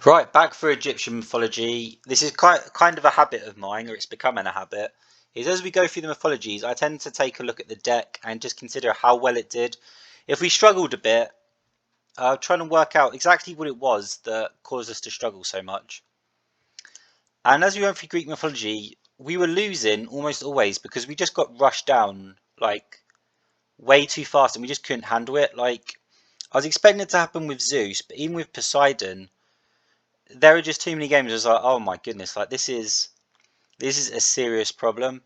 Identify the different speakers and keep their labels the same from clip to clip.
Speaker 1: Right, back for Egyptian mythology. This is kind of a habit of mine, or it's becoming a habit. Is as we go through the mythologies, I tend to take a look at the deck and just consider how well it did. If we struggled a bit, trying to work out exactly what it was that caused us to struggle so much. And as we went through Greek mythology, we were losing almost always because we just got rushed down like way too fast and we just couldn't handle it. Like I was expecting it to happen with Zeus, but even with Poseidon, there were just too many games. I was like, oh my goodness, like this is a serious problem.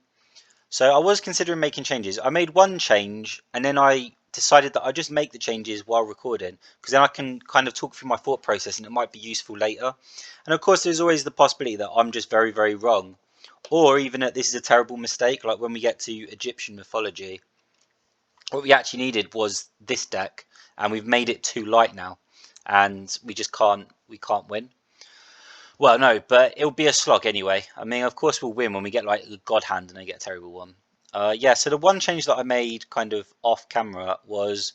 Speaker 1: So I was considering making changes. I made one change and then I decided that I'd just make the changes while recording because then I can kind of talk through my thought process and it might be useful later. And of course, there's always the possibility that I'm just very, very wrong, or even that this is a terrible mistake. Like when we get to Egyptian mythology, what we actually needed was this deck, and we've made it too light now, and we can't win. Well, no, but it'll be a slog anyway. I mean, of course we'll win when we get like a god hand and they get a terrible one. Yeah, so the one change that I made kind of off camera was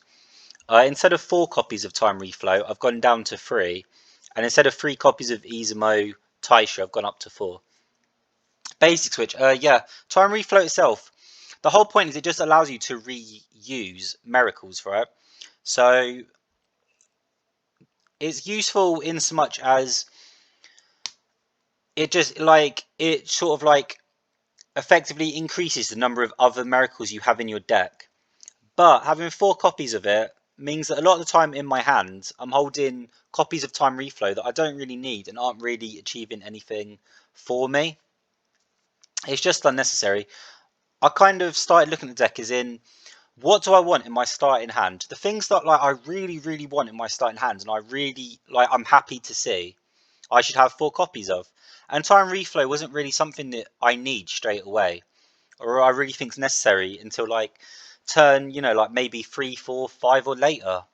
Speaker 1: instead of 4 copies of Time Reflow, I've gone down to 3. And instead of 3 copies of Izumo Taisha, I've gone up to 4. Basic switch. Yeah, Time Reflow itself, the whole point is it just allows you to reuse miracles, right? So it's useful in so much as it sort of like effectively increases the number of other miracles you have in your deck. But having 4 copies of it means that a lot of the time in my hands, I'm holding copies of Time Reflow that I don't really need and aren't really achieving anything for me. It's just unnecessary. I kind of started looking at the deck as in, what do I want in my starting hand? The things that like I really, really want in my starting hand and I really like I'm happy to see, I should have 4 copies of. And Time Reflow wasn't really something that I need straight away, or I really think is necessary until like turn, like maybe 3, 4, 5 or later.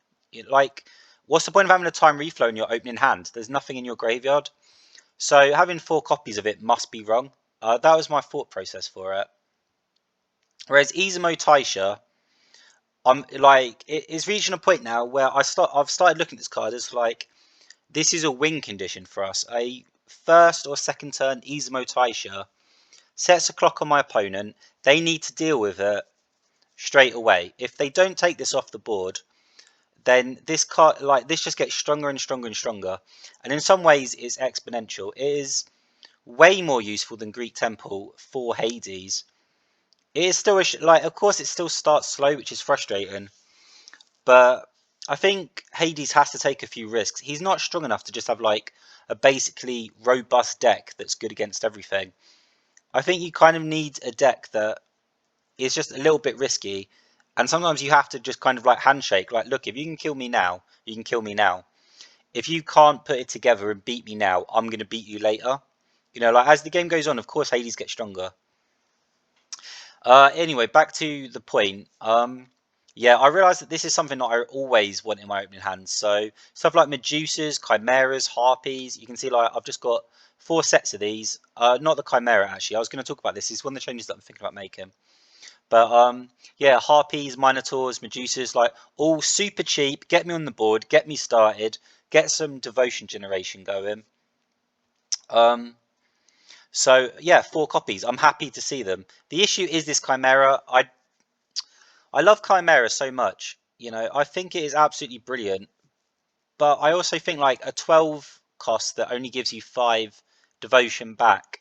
Speaker 1: Like, what's the point of having a Time Reflow in your opening hand? There's nothing in your graveyard. So having 4 copies of it must be wrong. That was my thought process for it. Whereas Izumo Taisha, I'm like, it's reaching a point now where I've started looking at this card as like, this is a win condition for us. A first or second turn Izumo Taisha sets a clock on my opponent. They need to deal with it straight away. If they don't take this off the board, then this card, like this, just gets stronger and stronger and stronger. And in some ways, it's exponential. It is way more useful than Greek Temple for Hades. It is still like, of course, it still starts slow, which is frustrating. But I think Hades has to take a few risks. He's not strong enough to just have like a basically robust deck that's good against everything. I think you kind of need a deck that is just a little bit risky, and sometimes you have to just kind of like handshake. Like, look, if you can kill me now, you can kill me now. If you can't put it together and beat me now, I'm going to beat you later. Like as the game goes on, of course, Hades gets stronger. Anyway, back to the point. Yeah, I realised that this is something that I always want in my opening hands. So stuff like Medusas, Chimeras, Harpies. You can see like I've just got 4 sets of these. Not the Chimera actually. I was going to talk about this. This is one of the changes that I'm thinking about making. But yeah, Harpies, Minotaurs, Medusas, like all super cheap. Get me on the board. Get me started. Get some devotion generation going. Um, so yeah, 4 copies. I'm happy to see them. The issue is this Chimera. I love Chimera so much. I think it is absolutely brilliant. But I also think like a 12 cost that only gives you 5 devotion back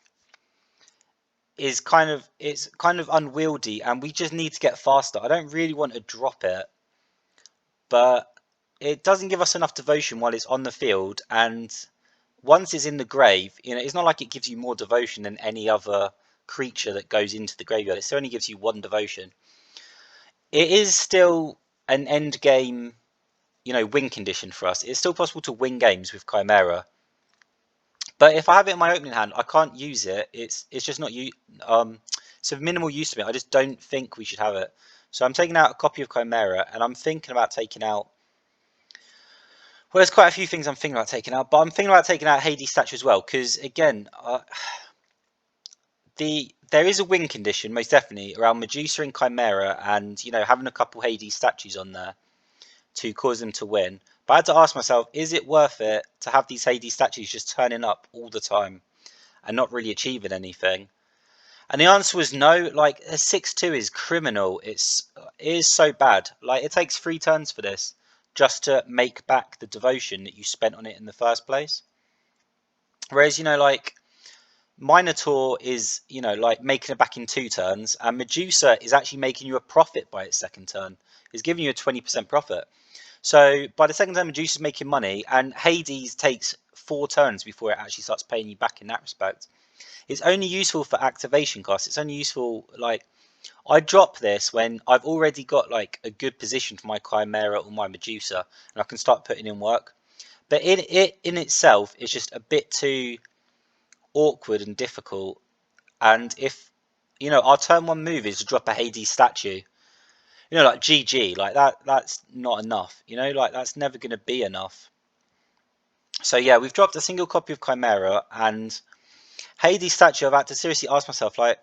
Speaker 1: it's kind of unwieldy, and we just need to get faster. I don't really want to drop it, but it doesn't give us enough devotion while it's on the field, and once it's in the grave, it's not like it gives you more devotion than any other creature that goes into the graveyard. It still only gives you 1 devotion. It is still an end game, win condition for us. It's still possible to win games with Chimera. But if I have it in my opening hand, I can't use it. It's just not it's of minimal use to me. I just don't think we should have it. So I'm taking out a copy of Chimera, and I'm thinking about taking out. Well, there's quite a few things I'm thinking about taking out, but I'm thinking about taking out Hades statue as well, because again, there is a win condition most definitely around Medusa and Chimera, and having a couple Hades statues on there to cause them to win. But I had to ask myself, is it worth it to have these Hades statues just turning up all the time and not really achieving anything? And the answer was no. Like, a 6-2 is criminal. It is so bad. Like, it takes 3 turns for this just to make back the devotion that you spent on it in the first place. Whereas, like, Minotaur is, like making it back in 2 turns, and Medusa is actually making you a profit by its second turn. It's giving you a 20% profit. So by the second turn, Medusa's making money, and Hades takes 4 turns before it actually starts paying you back in that respect. It's only useful for activation costs. It's only useful, like, I drop this when I've already got like a good position for my Chimera or my Medusa, and I can start putting in work. But in itself is just a bit too awkward and difficult. And if our turn 1 move is to drop a Hades statue, like GG, like that's not enough. Like, that's never going to be enough. So yeah, we've dropped a single copy of Chimera, and Hades statue. I've had to seriously ask myself, like,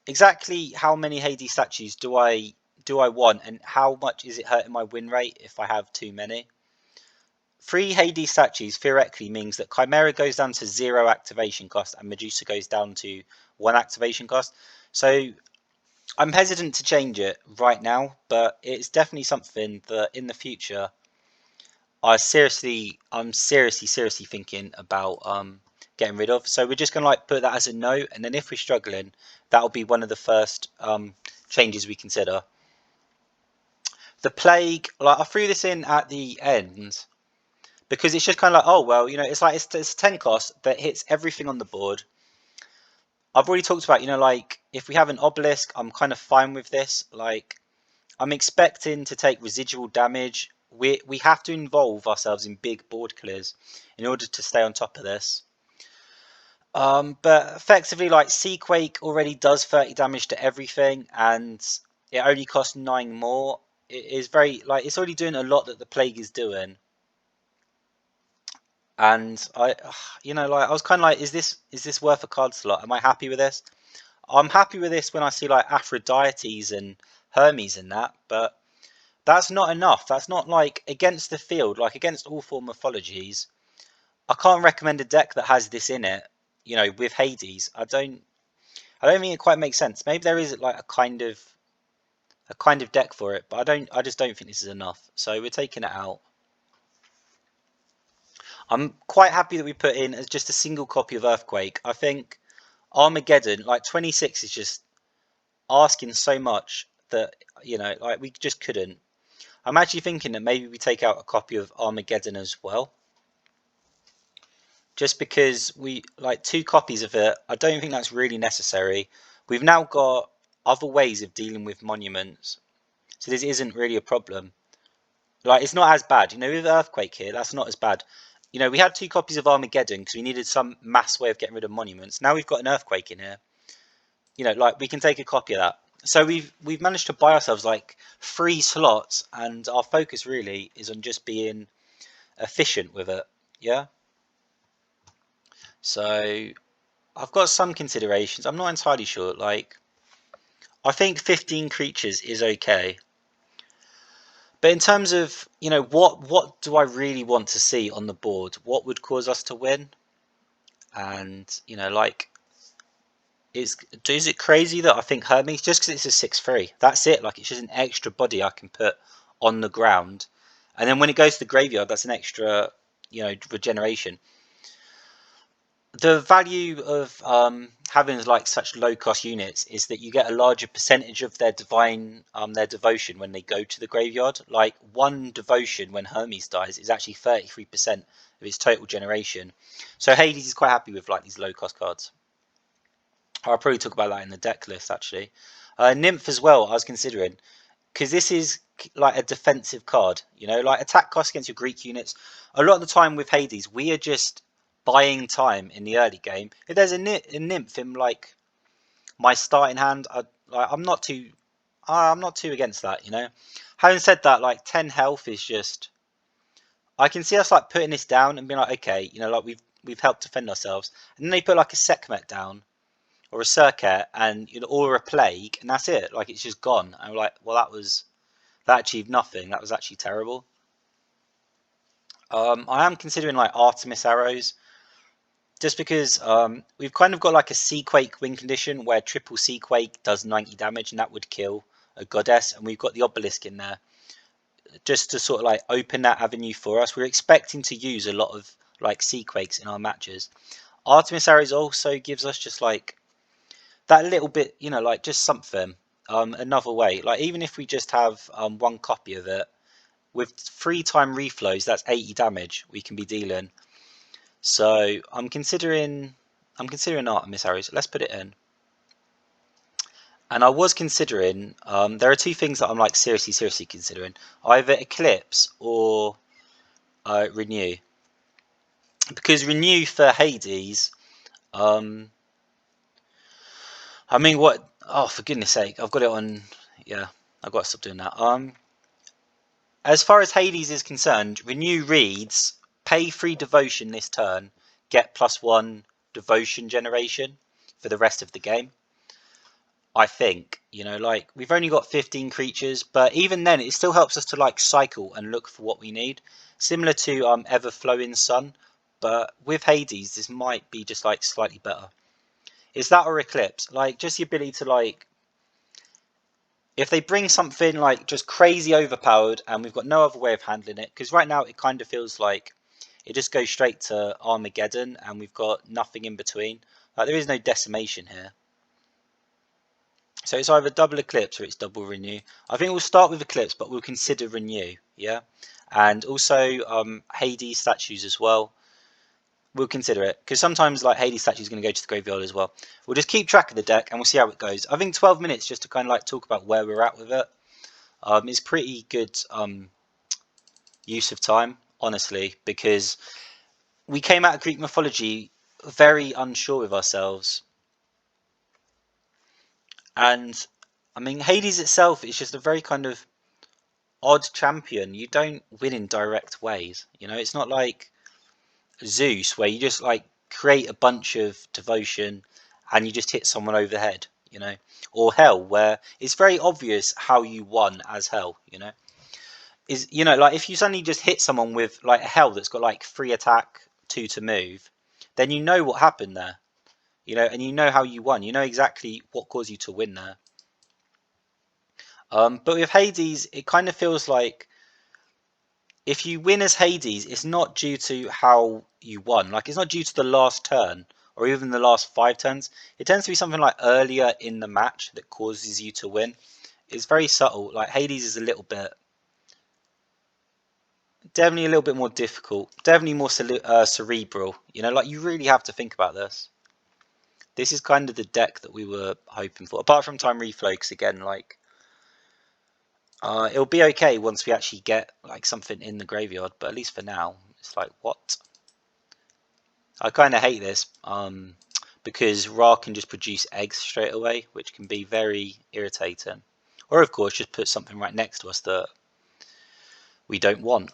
Speaker 1: exactly how many Hades statues do I want, and how much is it hurting my win rate if I have too many? 3 Hades statues theoretically means that Chimera goes down to 0 activation cost and Medusa goes down to 1 activation cost. So I'm hesitant to change it right now, but it's definitely something that in the future I'm seriously thinking about getting rid of. So we're just gonna like put that as a note, and then if we're struggling, that'll be one of the first changes we consider. The plague, like, I threw this in at the end because it's just kind of like, oh well, it's like it's 10 cost that hits everything on the board. I've already talked about, like, if we have an obelisk, I'm kind of fine with this. Like, I'm expecting to take residual damage. We have to involve ourselves in big board clears in order to stay on top of this. But effectively, like, Seaquake already does 30 damage to everything, and it only costs 9 more. It is very, like, it's already doing a lot that the plague is doing. And I was kind of like, is this worth a card slot? Am I happy with this? I'm happy with this when I see like Aphrodites and Hermes and that, but that's not enough. That's not, like, against the field, like against all 4 mythologies. I can't recommend a deck that has this in it, with Hades. I don't think it quite makes sense. Maybe there is like a kind of deck for it, but I just don't think this is enough. So we're taking it out. I'm quite happy that we put in as just a single copy of Earthquake. I think Armageddon, like, 26 is just asking so much that, like, we just couldn't. I'm actually thinking that maybe we take out a copy of Armageddon as well. Just because we, like, 2 copies of it, I don't think that's really necessary. We've now got other ways of dealing with monuments, so this isn't really a problem. Like, it's not as bad, with Earthquake here, that's not as bad. We had 2 copies of Armageddon because we needed some mass way of getting rid of monuments. Now we've got an Earthquake in here. Like, we can take a copy of that. So we've managed to buy ourselves like 3 slots, and our focus really is on just being efficient with it. Yeah. So I've got some considerations. I'm not entirely sure. Like, I think 15 creatures is okay. But in terms of, what do I really want to see on the board? What would cause us to win? And, like, is it crazy that I think Hermes, just because it's a 6/3, that's it? Like, it's just an extra body I can put on the ground. And then when it goes to the graveyard, that's an extra, regeneration. The value of having like such low cost units is that you get a larger percentage of their their devotion when they go to the graveyard. Like, 1 devotion when Hermes dies is actually 33% of its total generation. So Hades is quite happy with like these low cost cards. I'll probably talk about that in the deck list actually. Nymph as well, I was considering, because this is like a defensive card, like attack cost against your Greek units. A lot of the time with Hades, we are just buying time in the early game. If there's a nymph in like my starting hand, I'm not too against that. Having said that, like, 10 health is just, I can see us like putting this down and being like, okay, like, we've helped defend ourselves, and then they put like a Sekhmet down or a Circuit, and or a Plague, and that's it. Like, it's just gone. And we're like, well, that achieved nothing. That was actually terrible. I am considering like Artemis arrows, just because we've kind of got like a Seaquake win condition where triple Seaquake does 90 damage, and that would kill a goddess, and we've got the obelisk in there just to sort of like open that avenue for us. We're expecting to use a lot of like Seaquakes in our matches. Artemis arrows also gives us just like that little bit, you know, like just something, another way. Like even if we just have one copy of it with 3-time reflows, that's 80 damage we can be dealing. So I'm considering Artemis arrows. Let's put it in. And I was considering, there are two things that I'm like seriously considering: either Eclipse or Renew. Because Renew for Hades, um, I mean, what? Oh, for goodness sake, I've got it on. Yeah, I've got to stop doing that. As far as Hades is concerned, Renew reads pay 3 devotion this turn, get +1 devotion generation for the rest of the game. I think, you know, like we've only got 15 creatures, but even then, it still helps us to like cycle and look for what we need. Similar to Ever Flowing Sun, but with Hades, this might be just like slightly better. Is that or Eclipse? Like just the ability to like, if they bring something like just crazy overpowered and we've got no other way of handling it, because right now it kind of feels like it just goes straight to Armageddon and we've got nothing in between. Like there is no decimation here. So it's either double Eclipse or it's double Renew. I think we'll start with Eclipse, but we'll consider Renew, yeah? And also Hades statues as well. We'll consider it, because sometimes like Hades statue is going to go to the graveyard as well. We'll just keep track of the deck and we'll see how it goes. I think 12 minutes just to kind of like talk about where we're at with it. It's pretty good use of time, honestly, because we came out of Greek mythology very unsure of ourselves. And I mean, Hades itself is just a very kind of odd champion. You don't win in direct ways. You know, it's not like Zeus where you just like create a bunch of devotion and you just hit someone over the head, you know, or Hell where it's very obvious how you won as Hell, you know. Is, you know, like if you suddenly just hit someone with like a Hell that's got like 3 attack, 2 to move, then you know what happened there, you know, and you know how you won. You know exactly what caused you to win there. But with Hades, it kind of feels like if you win as Hades, it's not due to how you won. Like it's not due to the last turn or even the last 5 turns. It tends to be something like earlier in the match that causes you to win. It's very subtle. Like Hades is a little bit, definitely a little bit more difficult. Definitely more cerebral. You know, like you really have to think about this. This is kind of the deck that we were hoping for. Apart from Time Reflow, because again, like it'll be okay once we actually get like something in the graveyard. But at least for now, it's like what? I kind of hate this because Ra can just produce eggs straight away, which can be very irritating. Or of course, just put something right next to us that we don't want.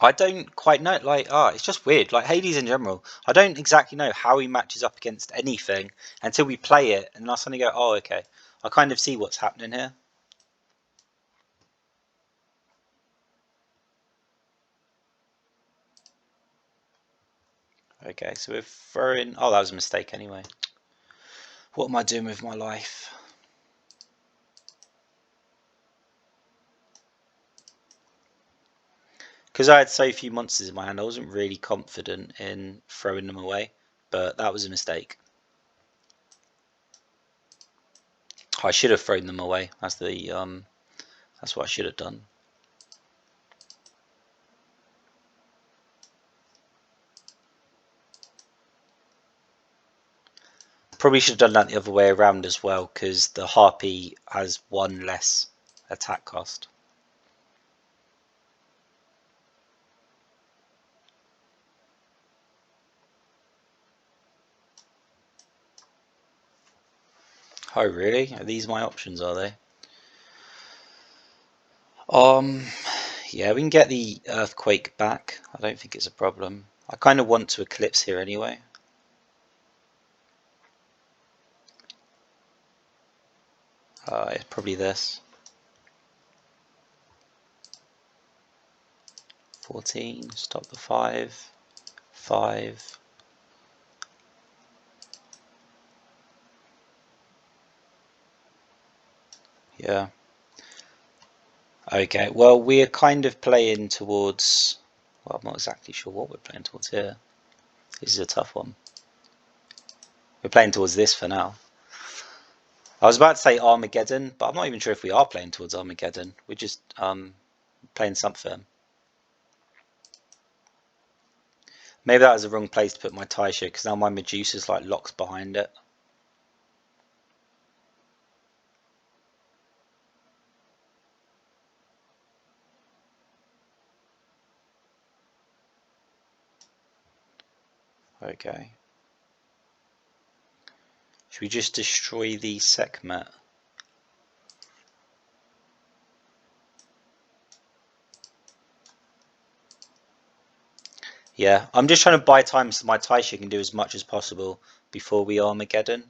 Speaker 1: I don't quite know. Like, it's just weird. Like Hades in general, I don't exactly know how he matches up against anything until we play it, and I suddenly go, "Oh, okay, I kind of see what's happening here." Okay, so we're throwing. Oh, that was a mistake anyway. What am I doing with my life? Because I had so few monsters in my hand, I wasn't really confident in throwing them away, but that was a mistake. I should have thrown them away. That's what I should have done. Probably should have done that the other way around as well, because the harpy has 1 less attack cost. Oh really? Are these my options, are they? Um, yeah, we can get the earthquake back. I don't think it's a problem. I kind of want to eclipse here anyway. It's probably this. 14, stop the 5, 5. Yeah. Okay, well, we're kind of playing towards... Well, I'm not exactly sure what we're playing towards here. This is a tough one. We're playing towards this for now. I was about to say Armageddon, but I'm not even sure if we are playing towards Armageddon. We're just playing something. Maybe that was the wrong place to put my Taisha, because now my Medusa's like locked behind it. Okay. Should we just destroy the Sekhmet? Yeah, I'm just trying to buy time so my Taisha can do as much as possible before we Armageddon.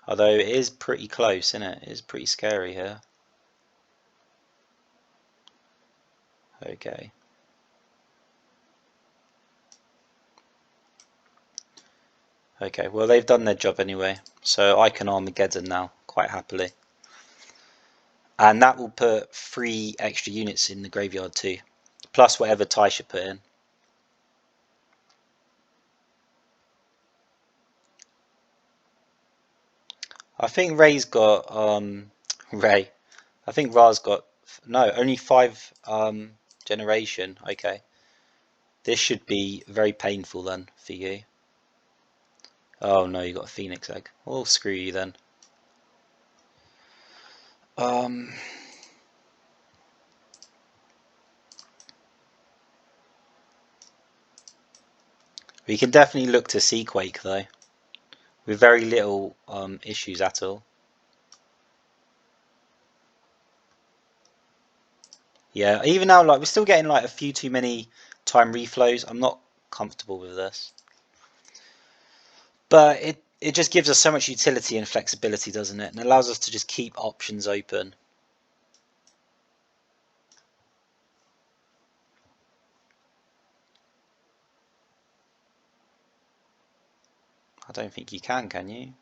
Speaker 1: Although it is pretty close, isn't it? It is pretty scary here. Okay. Okay, well they've done their job anyway, so I can Armageddon now, quite happily. And that will put 3 extra units in the graveyard too, plus whatever Taisha put in. I think Ray's got Ray. I think Ra's got no, only 5 generation. Okay, this should be very painful then for you. Oh no, you got a Phoenix egg. Well, screw you then. We can definitely look to Seaquake though, with very little issues at all. Yeah, even now, like we're still getting like a few too many time reflows. I'm not comfortable with this, but it just gives us so much utility and flexibility, doesn't it? And allows us to just keep options open. I don't think you can you?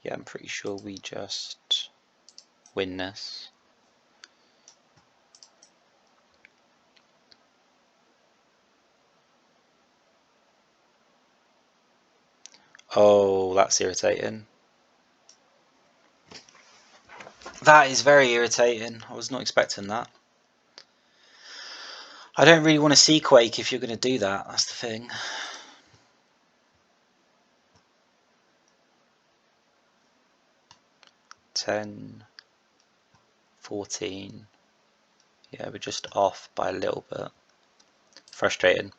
Speaker 1: Yeah, I'm pretty sure we just win this. Oh, that's irritating. That is very irritating. I was not expecting that. I don't really want to see Quake if you're going to do that. That's the thing. 10, 14. Yeah, we're just off by a little bit. Frustrating.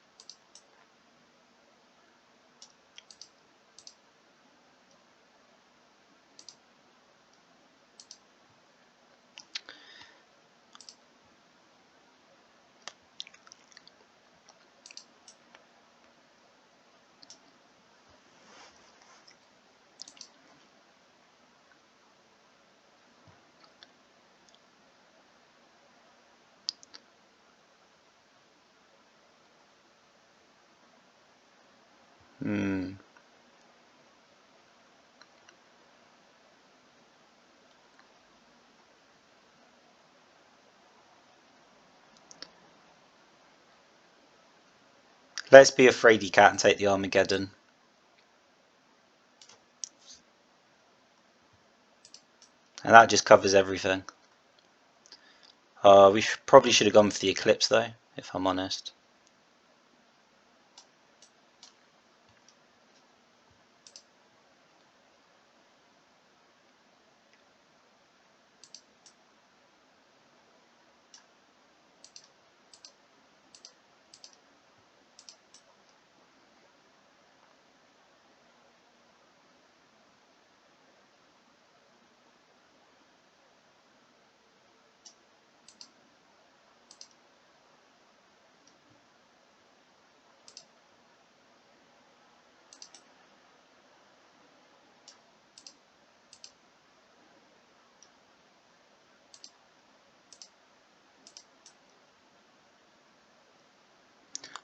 Speaker 1: Hmm. Let's be a fraidy cat and take the Armageddon. And that just covers everything. We probably should have gone for the Eclipse though, if I'm honest.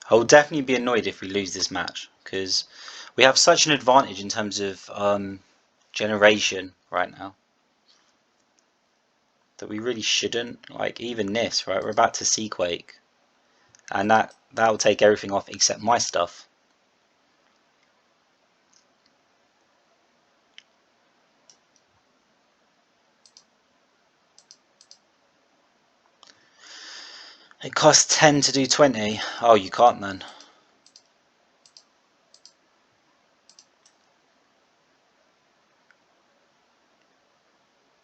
Speaker 1: I'll definitely be annoyed if we lose this match because we have such an advantage in terms of generation right now that we really shouldn't. Like even this, right? We're about to Seaquake, and that will take everything off except my stuff. It costs 10 to do 20. Oh, you can't then.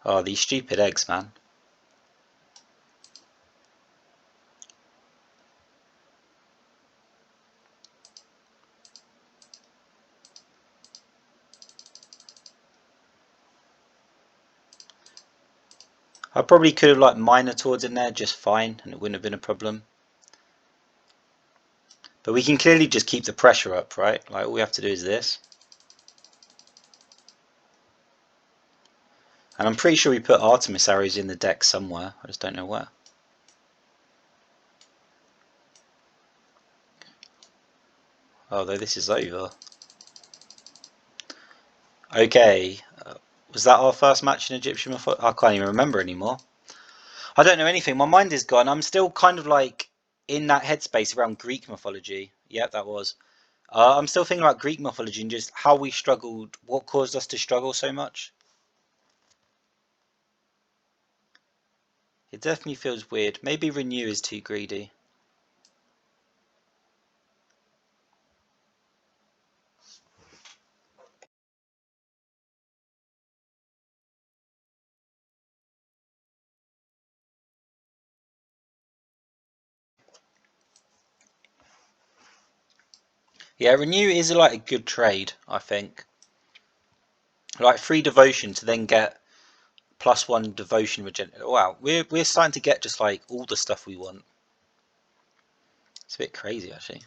Speaker 1: Oh, these stupid eggs, man. I probably could have like Minotaured in there just fine and it wouldn't have been a problem. But we can clearly just keep the pressure up, right? Like all we have to do is this. And I'm pretty sure we put Artemis arrows in the deck somewhere. I just don't know where. Although this is over. Okay. Was that our first match in Egyptian mythology? I can't even remember anymore. I don't know anything. My mind is gone. I'm still kind of like in that headspace around Greek mythology. Yep, that was. I'm still thinking about Greek mythology and just how we struggled, what caused us to struggle so much. It definitely feels weird. Maybe Renew is too greedy. Yeah, Renew is like a good trade, I think. Like free devotion to then get +1 devotion regen. Wow, we're starting to get just like all the stuff we want. It's a bit crazy actually.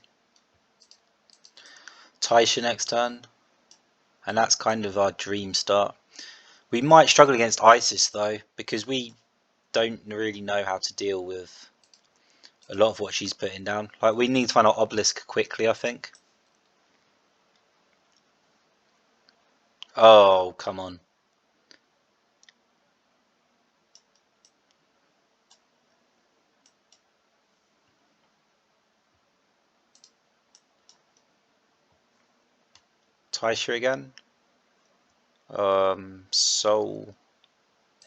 Speaker 1: Taisha next turn, and that's kind of our dream start. We might struggle against Isis though, because we don't really know how to deal with a lot of what she's putting down. Like we need to find our obelisk quickly, I think. Oh, come on. Taisha again. Soul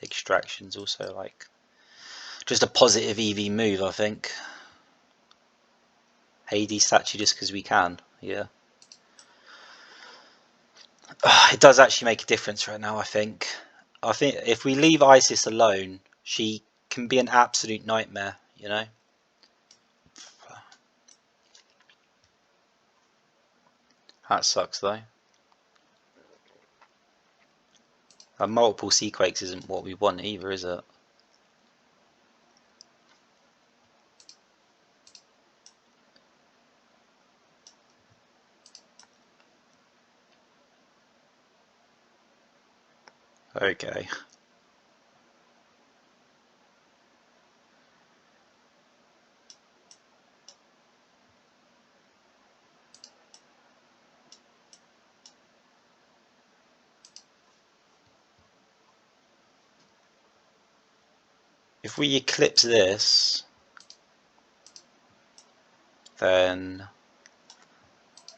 Speaker 1: extractions also like just a positive EV move, I think. Hades statue just because we can, yeah. It does actually make a difference right now, I think. I think if we leave Isis alone, she can be an absolute nightmare, you know? That sucks though. And multiple Seaquakes isn't what we want either, is it? Okay. If we eclipse this, then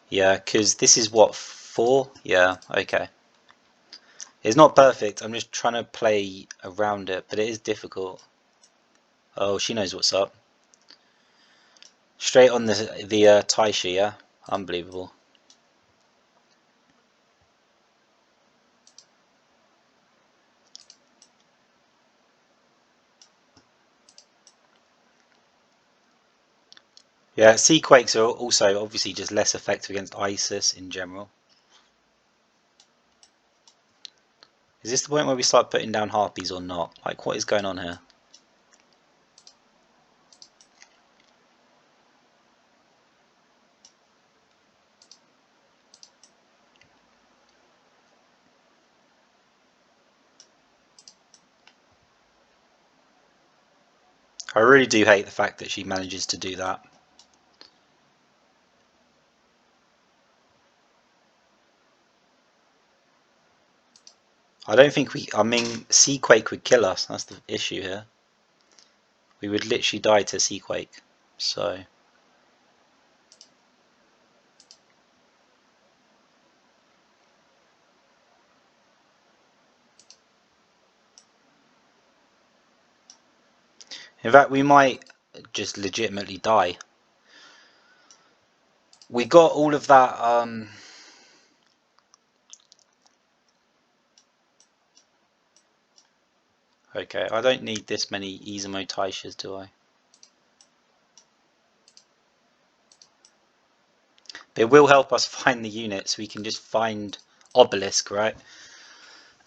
Speaker 1: yeah, because this is what, 4? Yeah, okay. It's not perfect. I'm just trying to play around it, but it is difficult. Oh, she knows what's up. Straight on the Taisha, yeah? Unbelievable. Yeah, Seaquakes are also obviously just less effective against ISIS in general. Is this the point where we start putting down harpies or not? Like, what is going on here? I really do hate the fact that she manages to do that. I don't think I mean, Seaquake would kill us. That's the issue here. We would literally die to Seaquake. So. In fact, we might just legitimately die. We got all of that. Okay, I don't need this many Izumo Taishas, do I? It will help us find the units. We can just find Obelisk, right?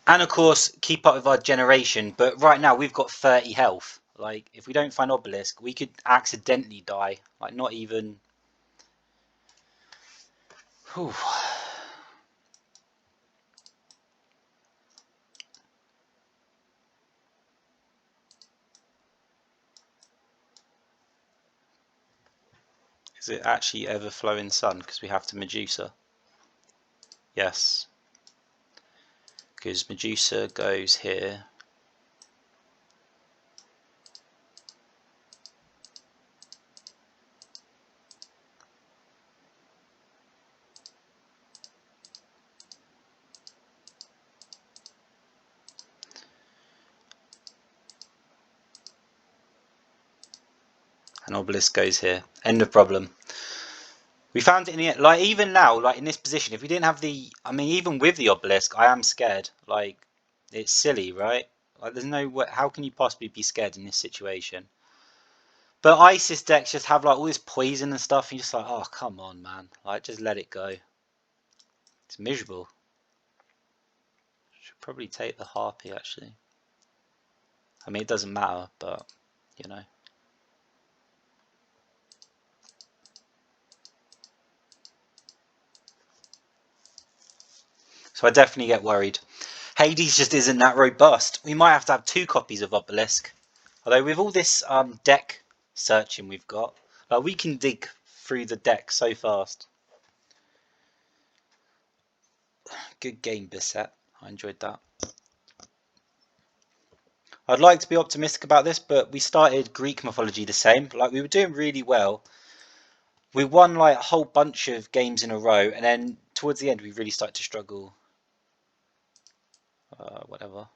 Speaker 1: And of course, keep up with our generation. But right now, we've got 30 health. Like, if we don't find Obelisk, we could accidentally die. Like, not even. Whew. Is it actually ever flowing sun? Because we have to Medusa. Yes. Because Medusa goes here. And Obelisk goes here. End of problem. We found it in the end. Like, even now, like in this position, if we didn't have the, I mean, even with the Obelisk, I am scared. Like, it's silly, right? Like, there's no way, how can you possibly be scared in this situation? But Isis decks just have like all this poison and stuff, and you're just like, oh, come on, man. Like, just let it go. It's miserable. Should probably take the Harpy, actually. I mean, it doesn't matter, but, you know. So I definitely get worried. Hades just isn't that robust. We might have to have 2 copies of Obelisk. Although with all this deck searching we've got, like, we can dig through the deck so fast. Good game, Bisset. I enjoyed that. I'd like to be optimistic about this, but we started Greek mythology the same. Like, we were doing really well. We won like a whole bunch of games in a row, and then towards the end we really started to struggle. Whatever.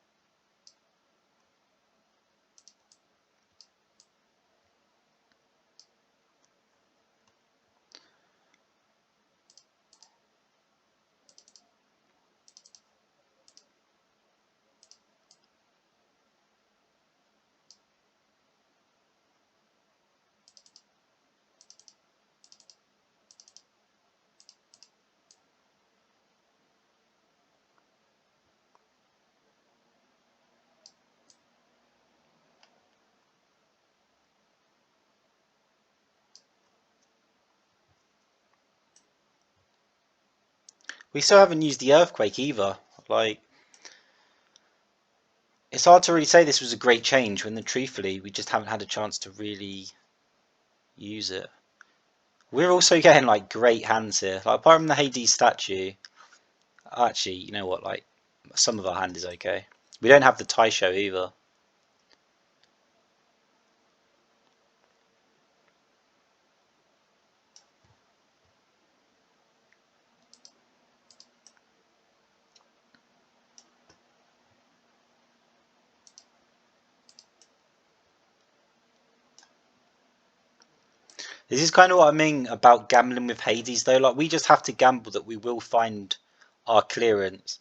Speaker 1: We still haven't used the earthquake either. Like, it's hard to really say this was a great change when, truthfully, we just haven't had a chance to really use it. We're also getting like great hands here. Like, apart from the Hades statue, actually, you know what? Like, some of our hand is okay. We don't have the Taisho either. This is kind of what I mean about gambling with Hades, though. Like, we just have to gamble that we will find our clearance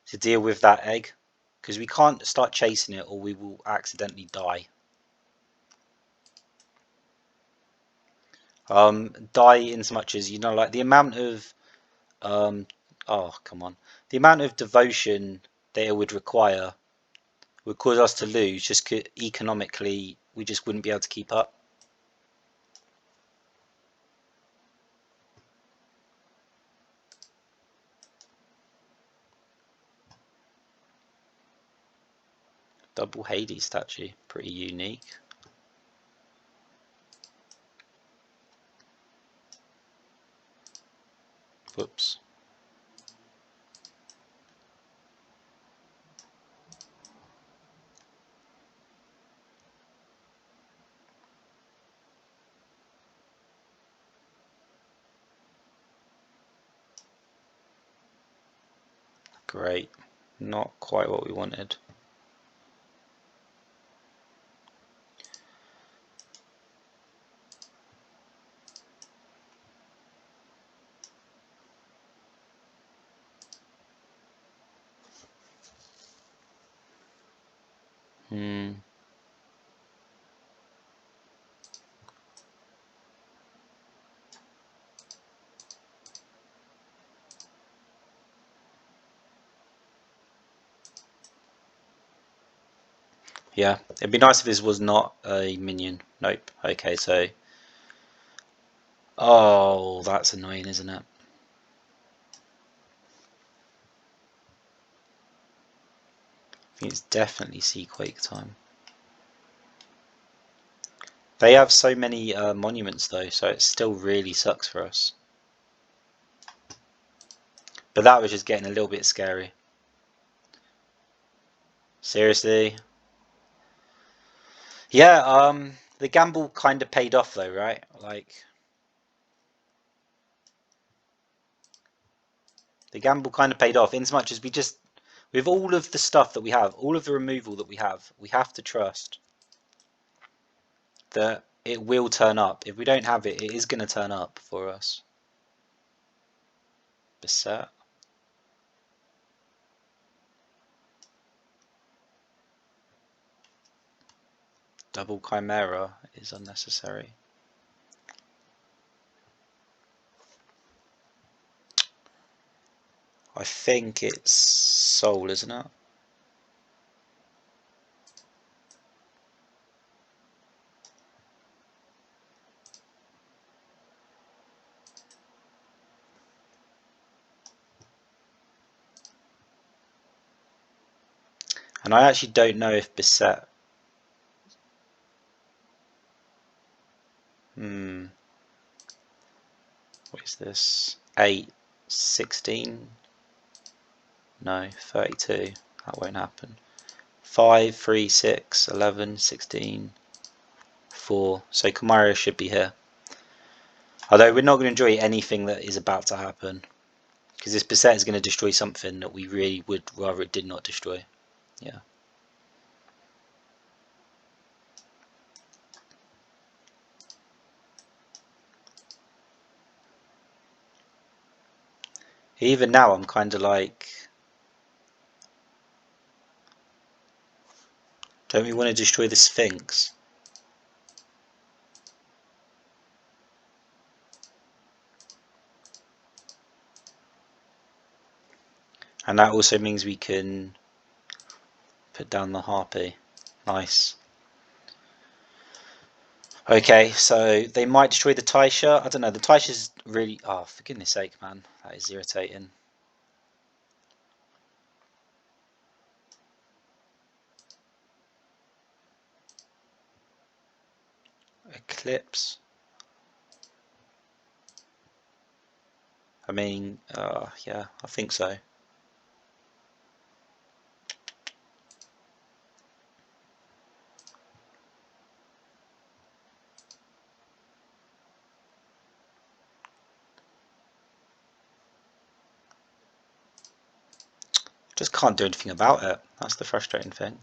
Speaker 1: to deal with that egg, because we can't start chasing it or we will accidentally die. Die in so much as, you know, like the amount of oh, come on, the amount of devotion that it would require would cause us to lose. Just economically, we just wouldn't be able to keep up. Double Hades statue, pretty unique. Whoops. Great. Not quite what we wanted. Yeah, it'd be nice if this was not a minion. Nope. Okay, so... Oh, that's annoying, isn't it? I think it's definitely Seaquake time. They have so many monuments though, so it still really sucks for us. But that was just getting a little bit scary. Seriously? Yeah, the gamble kind of paid off though, right? Like, the gamble kind of paid off in as much as we just, with all of the stuff that we have, all of the removal that we have to trust that it will turn up. If we don't have it, it is going to turn up for us. Beset. Double Chimera is unnecessary. I think it's Soul, isn't it? And I actually don't know if Beset... What is this? 8, 16? No, 32. That won't happen. 5, 3, 6, 11, 16, 4. So Chimera should be here. Although we're not going to enjoy anything that is about to happen. Because this Beset is going to destroy something that we really would rather it did not destroy. Yeah. Even now I'm kind of like... Don't we want to destroy the Sphinx? And that also means we can put down the Harpy. Nice. Okay, so they might destroy the Taisha. I don't know, the Taisha's really... Oh, for goodness sake, man. That is irritating. Eclipse. I mean, yeah, I think so. Just can't do anything about it. That's the frustrating thing.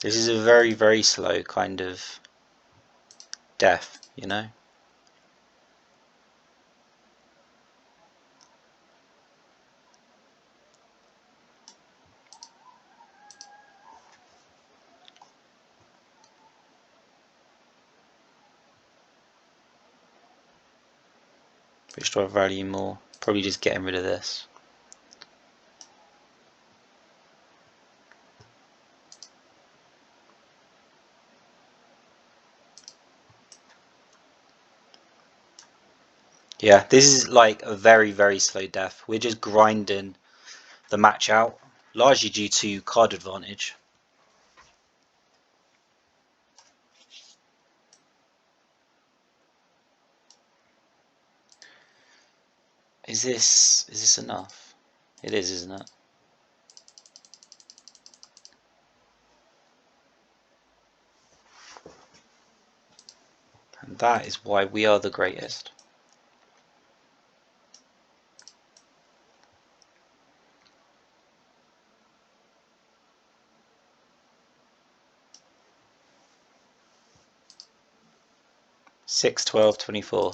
Speaker 1: This is a very, very slow kind of death, you know? Which do I value more? Probably just getting rid of this. Yeah, this is like a very, very slow death. We're just grinding the match out, largely due to card advantage. Is this enough? It is, isn't it? And that is why we are the greatest. 6, 12, 24.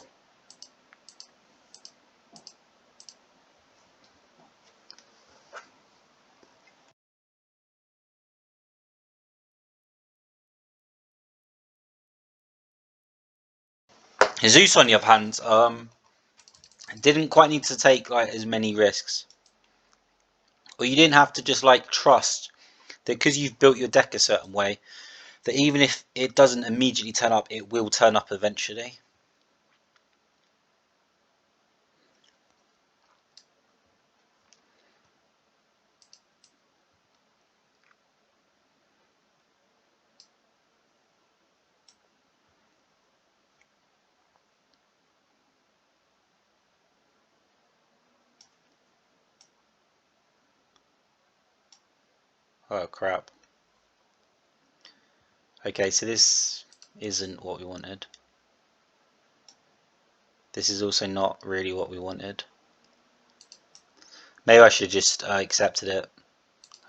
Speaker 1: Jesus, on the other hand, didn't quite need to take like as many risks, or you didn't have to just like trust that because you've built your deck a certain way, that even if it doesn't immediately turn up, it will turn up eventually. Oh crap. Okay, so this isn't what we wanted. This is also not really what we wanted. Maybe I should just accepted it.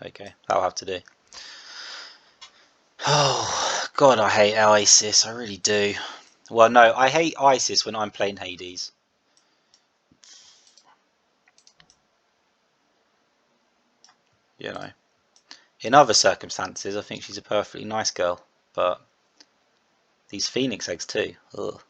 Speaker 1: Okay, that'll have to do. Oh god, I hate ISIS, I really do. Well, no, I hate ISIS when I'm playing Hades. You know, in other circumstances, I think she's a perfectly nice girl, but these Phoenix eggs too. Ugh.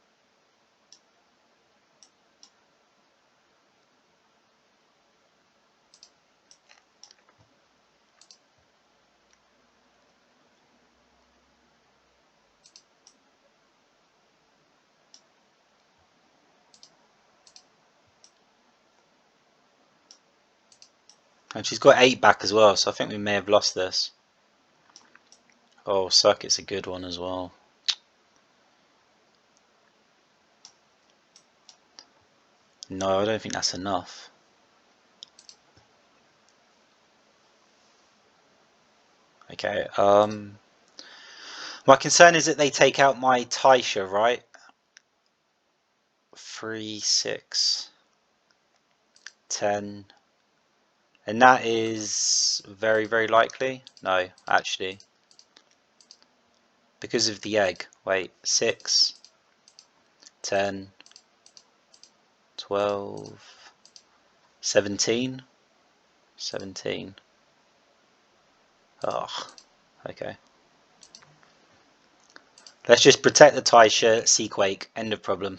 Speaker 1: And she's got 8 back as well, so I think we may have lost this. Oh, Circuit's a good one as well. No, I don't think that's enough. Okay, my concern is that they take out my Taisha, right? 3, 6, 10. And that is very, very likely. No, actually. Because of the egg. Wait, 6, 10, 12, 17. 17. Oh, okay. Let's just protect the Taisha, Seaquake, end of problem.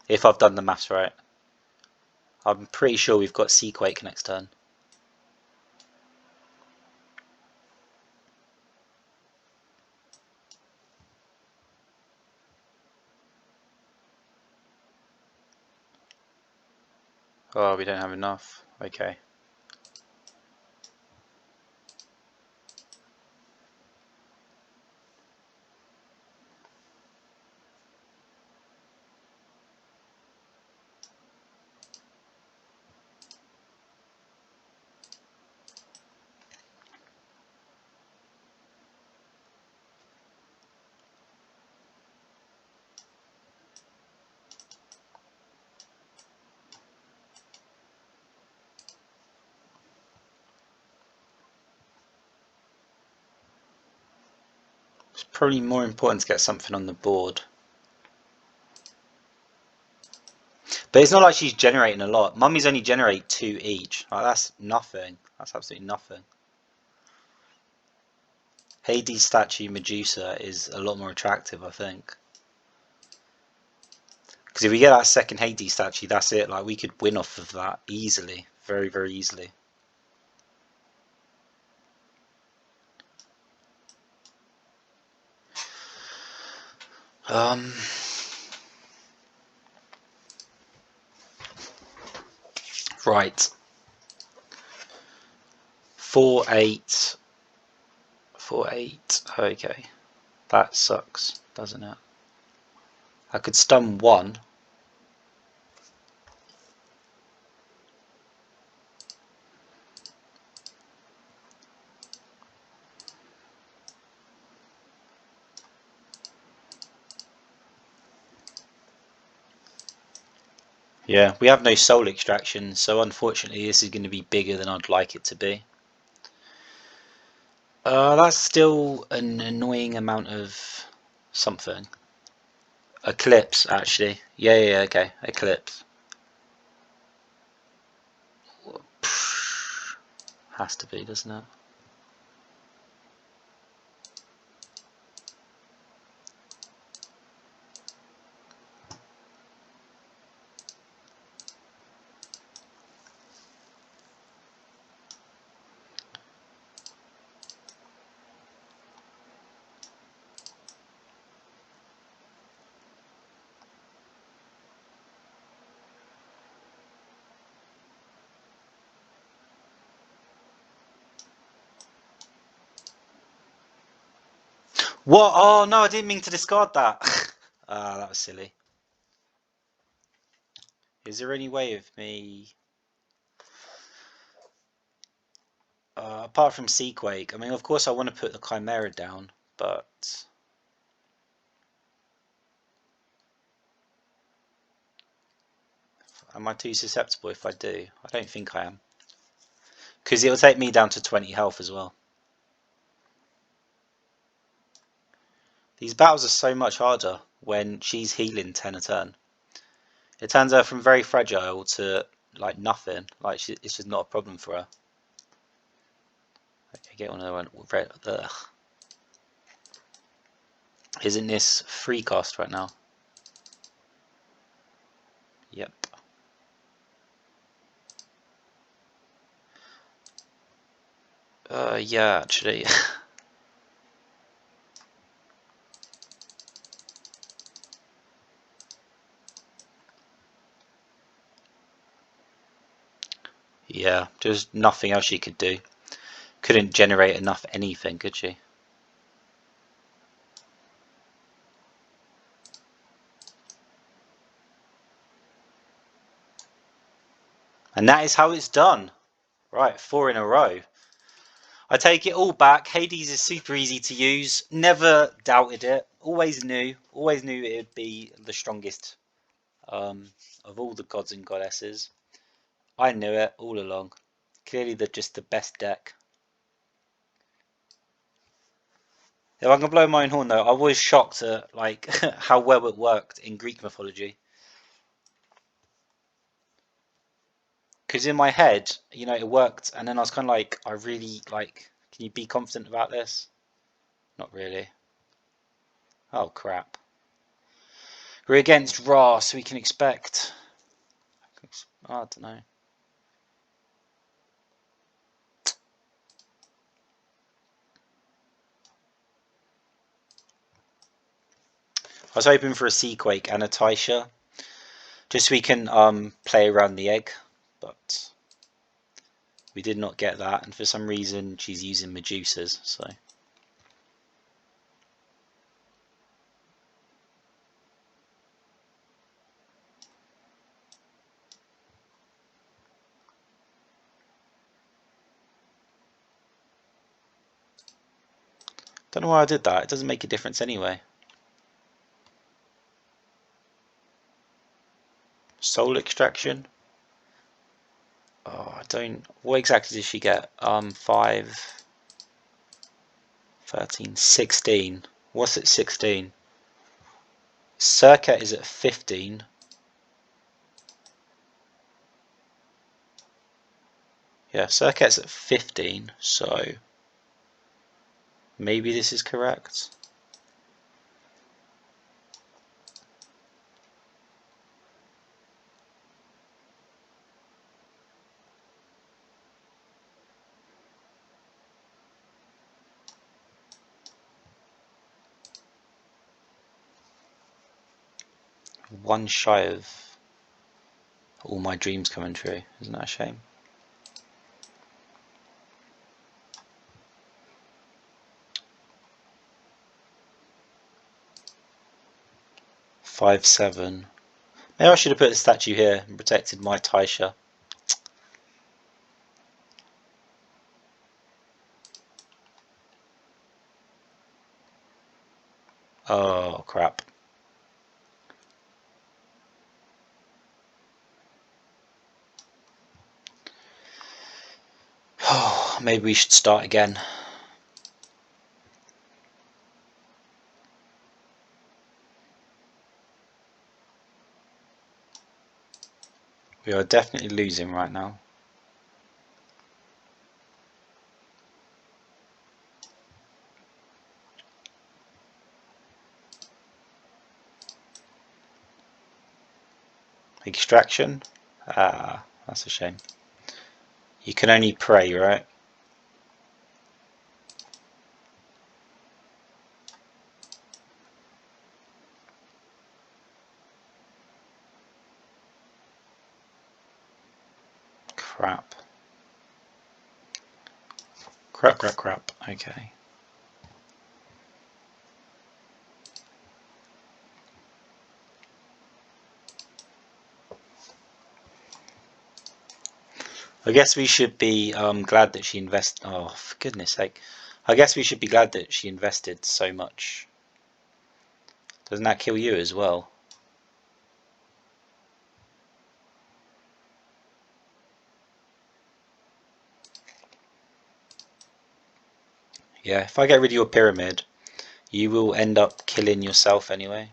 Speaker 1: If I've done the maths right. I'm pretty sure we've got Seaquake next turn. Oh, we don't have enough. Okay. It's probably more important to get something on the board. But it's not like she's generating a lot. Mummies only generate 2 each. Like, that's nothing. That's absolutely nothing. Hades statue Medusa is a lot more attractive, I think. Because if we get that second Hades statue, that's it. Like, we could win off of that easily. Very, very easily. Right. 4, 8. 4, 8. Okay. That sucks, doesn't it? I could stun 1. Yeah, we have no soul extraction, so unfortunately this is going to be bigger than I'd like it to be. That's still an annoying amount of something. Eclipse, actually. Yeah, okay. Eclipse. Has to be, doesn't it? What? Oh no, I didn't mean to discard that. Ah, that was silly. Is there any way of me, apart from Seaquake? I mean, of course, I want to put the Chimera down, but am I too susceptible if I do? I don't think I am, because it'll take me down to 20 health as well. These battles are so much harder when she's healing 10 a turn. It turns her from very fragile to like nothing. Like it's just not a problem for her. I get one of the. Isn't this free cast right now? Yep. Yeah, actually. Yeah, there's nothing else she could do. Couldn't generate enough anything, could she? And that is how it's done. Right, 4 in a row. I take it all back. Hades is super easy to use. Never doubted it. Always knew it would be the strongest of all the gods and goddesses. I knew it all along. Clearly, they're just the best deck. If I can blow my own horn though, I was shocked at like how well it worked in Greek mythology. Because in my head, it worked, and then I was kind of like, I really like. Can you be confident about this? Not really. Oh crap. We're against Ra, so we can expect. I don't know. I was hoping for a Seaquake and a Taisha, just so we can play around the egg, but we did not get that, and for some reason she's using Medusas, so. Don't know why I did that. It doesn't make a difference anyway. Soul extraction. Oh, I don't. What exactly did she get? 5, 13, 16. What's at 16? Circa is at 15. Yeah, Circuit's at 15, so maybe this is correct. One shy of all my dreams coming true. Isn't that a shame? Five, 7. Maybe I should have put a statue here and protected my Taisha. Oh, crap. Oh, maybe we should start again. We are definitely losing right now. Extraction? Ah, that's a shame. You can only pray, right? Crap. Crap. Okay. I guess we should be glad that she invested. Oh, for goodness sake. I guess we should be glad that she invested so much. Doesn't that kill you as well? Yeah, if I get rid of your pyramid, you will end up killing yourself anyway.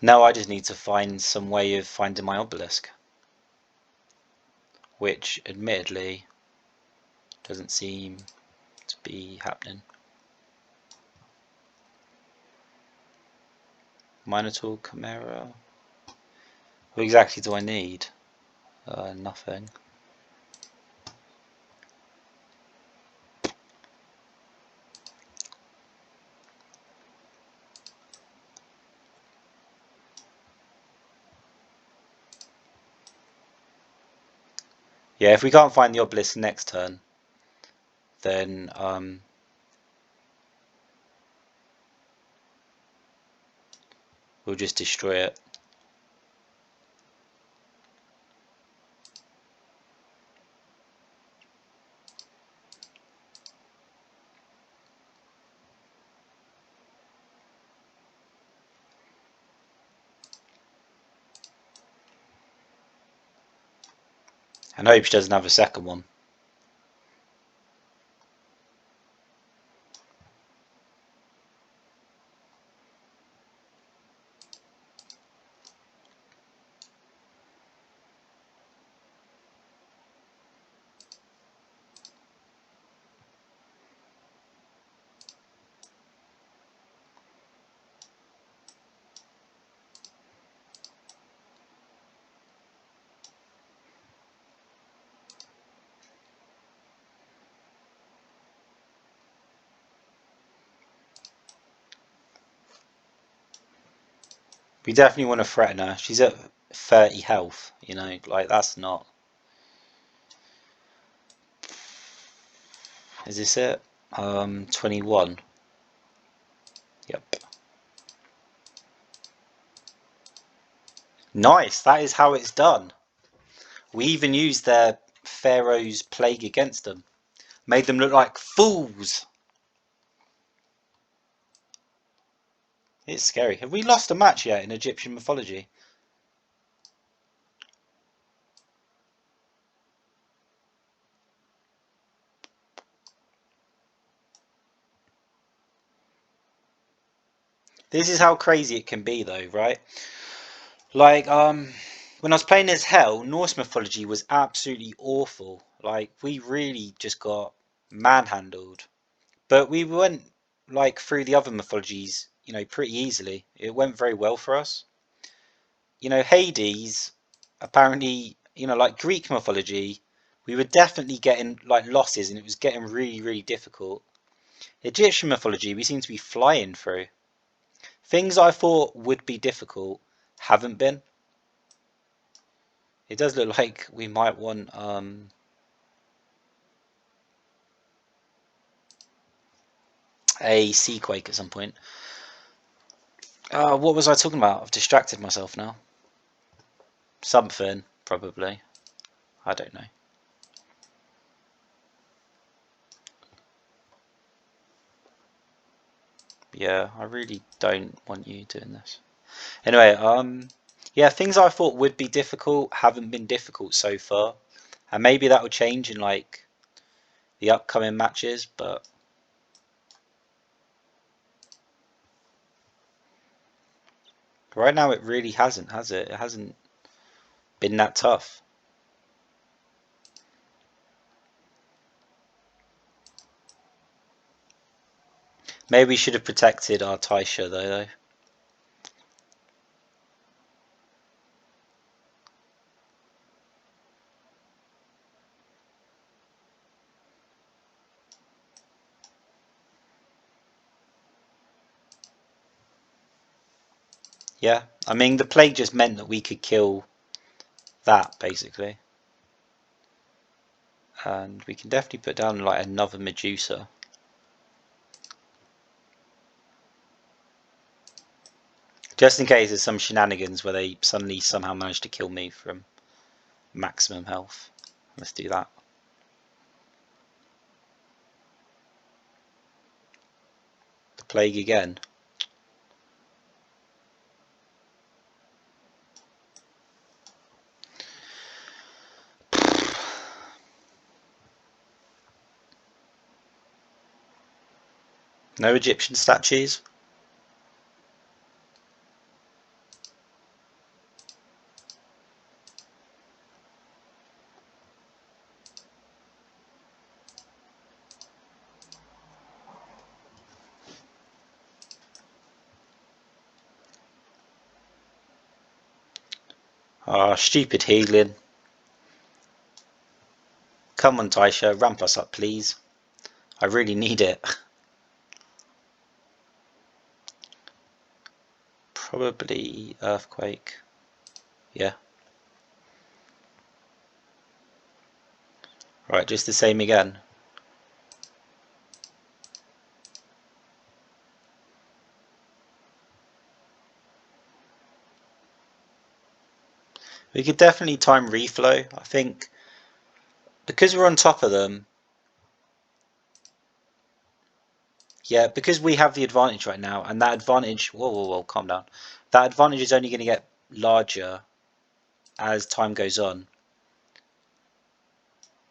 Speaker 1: Now I just need to find some way of finding my obelisk. Which, admittedly, doesn't seem to be happening. Minotaur Chimera. What exactly do I need? Nothing. Yeah, if we can't find the obelisk next turn, then we'll just destroy it. And hope she doesn't have a second one. We definitely want to threaten her. She's at 30 health, you know, like that's not. Is this it? 21. Yep. Nice, that is how it's done. We even used their Pharaoh's plague against them. Made them look like fools. It's scary. Have we lost a match yet in Egyptian mythology? This is how crazy it can be though, right? Like, when I was playing as Hell, Norse mythology was absolutely awful. Like, we really just got manhandled. But we went, like, through the other mythologies, you know, pretty easily. It went very well for us. You know, Hades, apparently, you know, like Greek mythology, we were definitely getting, like, losses and it was getting really, really difficult. Egyptian mythology, we seem to be flying through. Things I thought would be difficult haven't been. It does look like we might want a sea quake at some point. What was I talking about? I've distracted myself now. Something, probably. I don't know. Yeah, I really don't want you doing this. Anyway, yeah, things I thought would be difficult haven't been difficult so far. And maybe that will change in like the upcoming matches, but Right now it really hasn't, has it? It hasn't been that tough. Maybe we should have protected our Taisha though. Yeah, I mean the plague just meant that we could kill that basically. And we can definitely put down like another Medusa. Just in case there's some shenanigans where they suddenly somehow manage to kill me from maximum health. Let's do that. The plague again. No Egyptian statues? Ah, stupid healing. Come on, Taisha, ramp us up, please. I really need it. Probably earthquake. Yeah. Right, just the same again. We could definitely time reflow. I think because we're on top of them. Yeah, because we have the advantage right now, and that advantage. Whoa, whoa, whoa! Calm down. That advantage is only going to get larger as time goes on.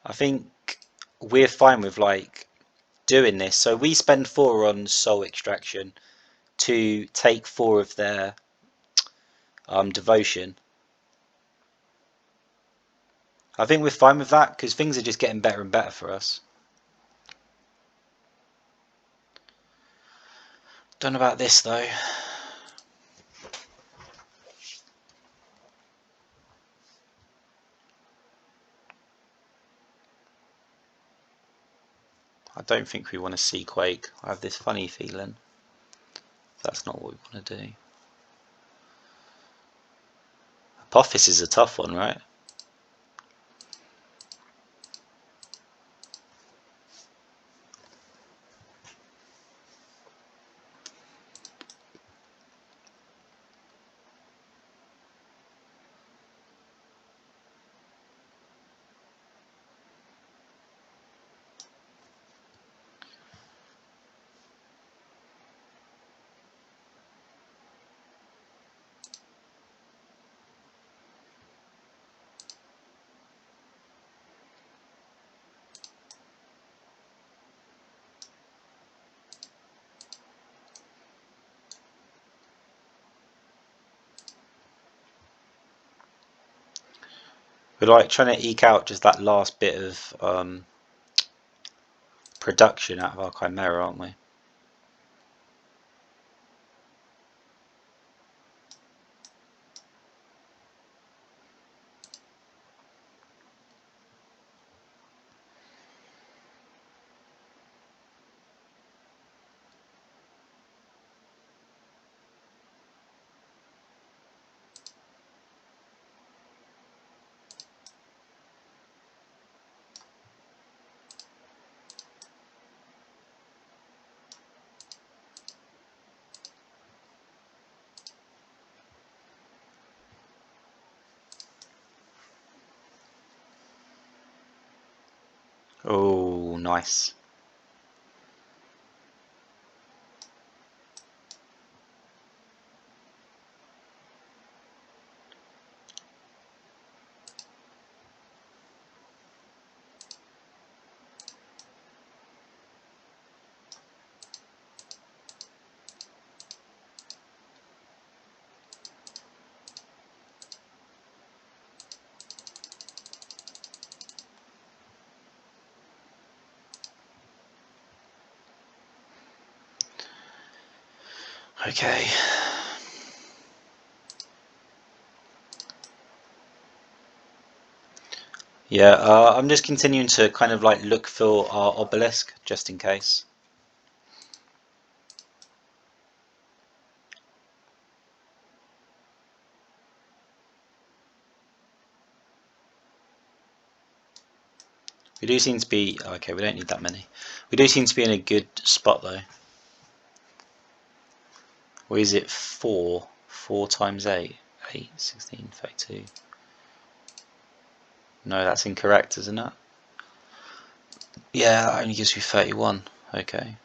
Speaker 1: I think we're fine with like doing this. So we spend 4 on soul extraction to take 4 of their devotion. I think we're fine with that because things are just getting better and better for us. Don't know about this though. I don't think we want to see Quake. I have this funny feeling that's not what we want to do. Apophis is a tough one, right? We're like trying to eke out just that last bit of production out of our Chimera, aren't we? Oh, nice. Okay. Yeah, I'm just continuing to kind of like look for our obelisk just in case. We do seem to be okay. We don't need that many. We do seem to be in a good spot though. Or is it 4? 4 times 8? 8, 16, 32. No, that's incorrect, isn't it? Yeah, that only gives you 31. Okay.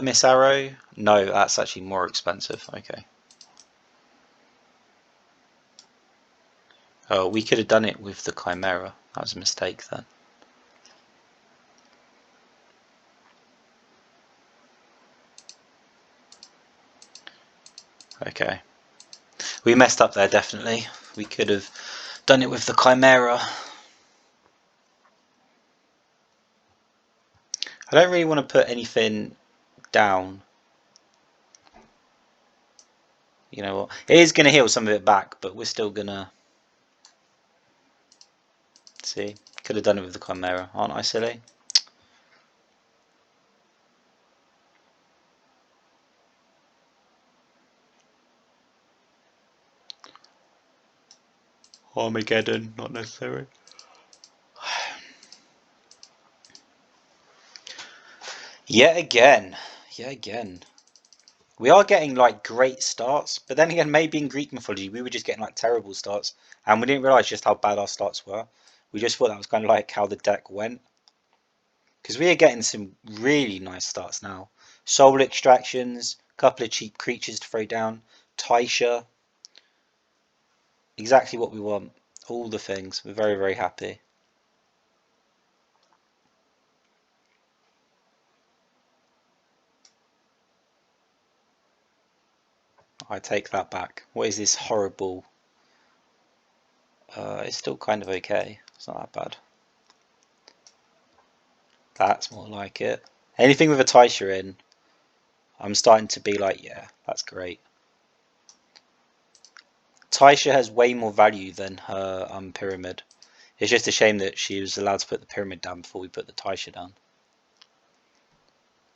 Speaker 1: Miss Arrow? No, that's actually more expensive. Okay. Oh, we could have done it with the Chimera. That was a mistake then. Okay. We messed up there, definitely. We could have done it with the Chimera. I don't really want to put anything down. You know what? It is going to heal some of it back, but we're still going to... See? Could have done it with the Chimera. Aren't I silly? Armageddon, not necessary. Yet again. Yet again. We are getting like great starts, but then again, maybe in Greek mythology we were just getting like terrible starts, and we didn't realize just how bad our starts were. We just thought that was kind of like how the deck went, because we are getting some really nice starts now. Soul extractions, a couple of cheap creatures to throw down, Taisha, exactly what we want. All the things. We're very, very happy. I take that back. What is this horrible? It's still kind of okay. It's not that bad. That's more like it. Anything with a Taisha in, I'm starting to be like, yeah, that's great. Taisha has way more value than her pyramid. It's just a shame that she was allowed to put the pyramid down before we put the Taisha down.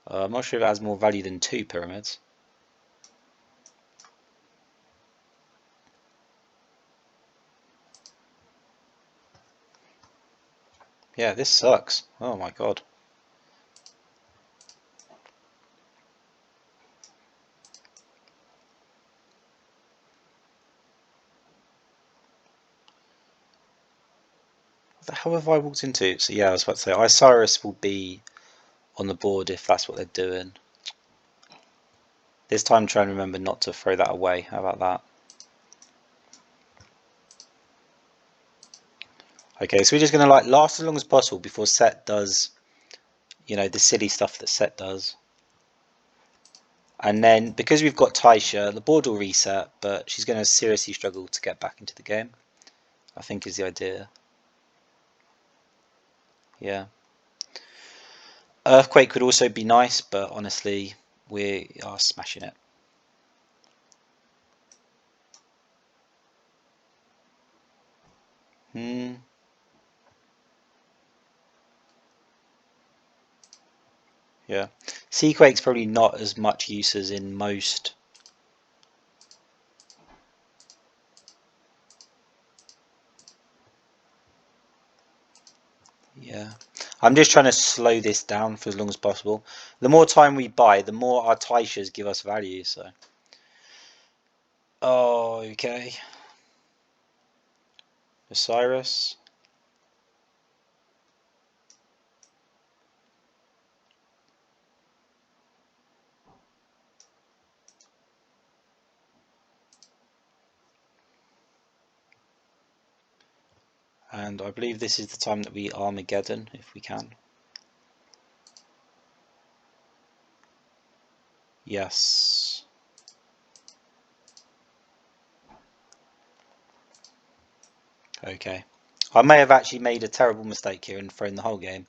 Speaker 1: I'm not sure if it has more value than 2 pyramids. Yeah, this sucks. Oh my god. What the hell have I walked into? So yeah, I was about to say, Osiris will be on the board if that's what they're doing. This time try and remember not to throw that away. How about that? Okay, so we're just going to like last as long as possible before Set does, you know, the silly stuff that Set does. And then, because we've got Taisha, the board will reset, but she's going to seriously struggle to get back into the game, I think is the idea. Yeah. Earthquake could also be nice, but honestly, we are smashing it. Yeah. Seaquake's probably not as much use as in most. Yeah. I'm just trying to slow this down for as long as possible. The more time we buy, the more our Taishas give us value, so. Oh, okay. Osiris. And I believe this is the time that we Armageddon, if we can. Yes. Okay. I may have actually made a terrible mistake here and thrown the whole game.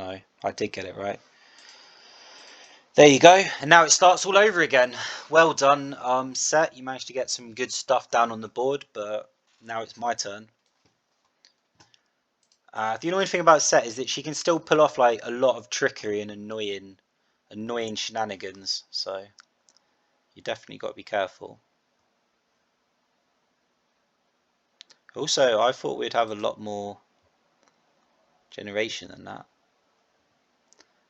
Speaker 1: no, I did get it right. There you go, and now it starts all over again. Well done, Set. You managed to get some good stuff down on the board, but now it's my turn. The annoying thing about Set is that she can still pull off like a lot of trickery and annoying shenanigans. So you definitely got to be careful. Also, I thought we'd have a lot more generation than that.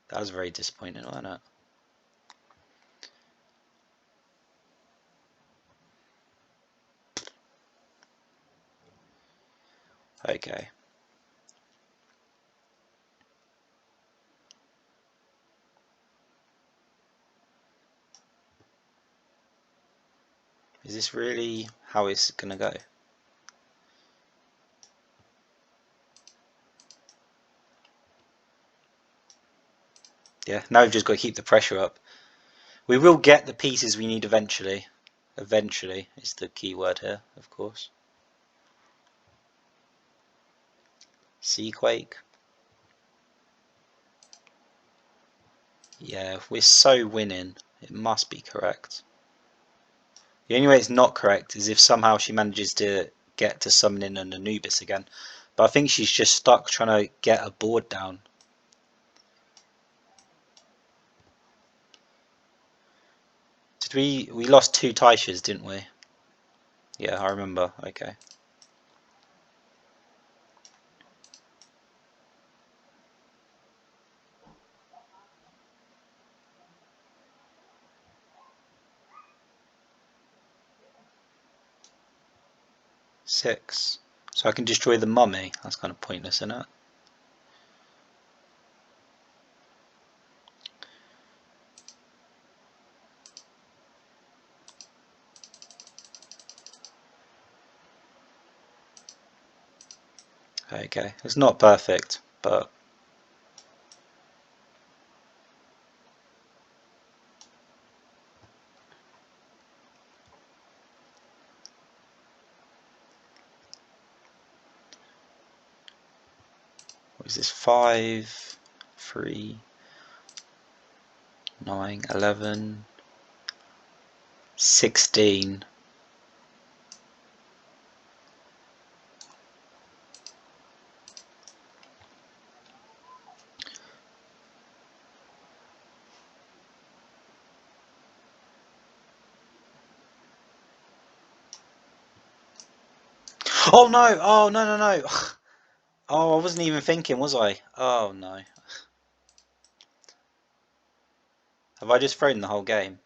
Speaker 1: That was very disappointing, wasn't it? Okay. Is this really how it's gonna go? Yeah, now we've just got to keep the pressure up. We will get the pieces we need eventually. Eventually is the key word here, of course. Seaquake. Yeah, we're so winning. It must be correct. The only way it's not correct is if somehow she manages to get to summoning an Anubis again. But I think she's just stuck trying to get a board down. Did we lost 2 Taishas, didn't we? Yeah, I remember. Okay. Six. So I can destroy the mummy. That's kind of pointless, isn't it? Okay, it's not perfect, but what is this? 5, 3, 9, 11, 16. Oh no! Oh no no no! Oh, I wasn't even thinking, was I? Oh no. Have I just thrown the whole game?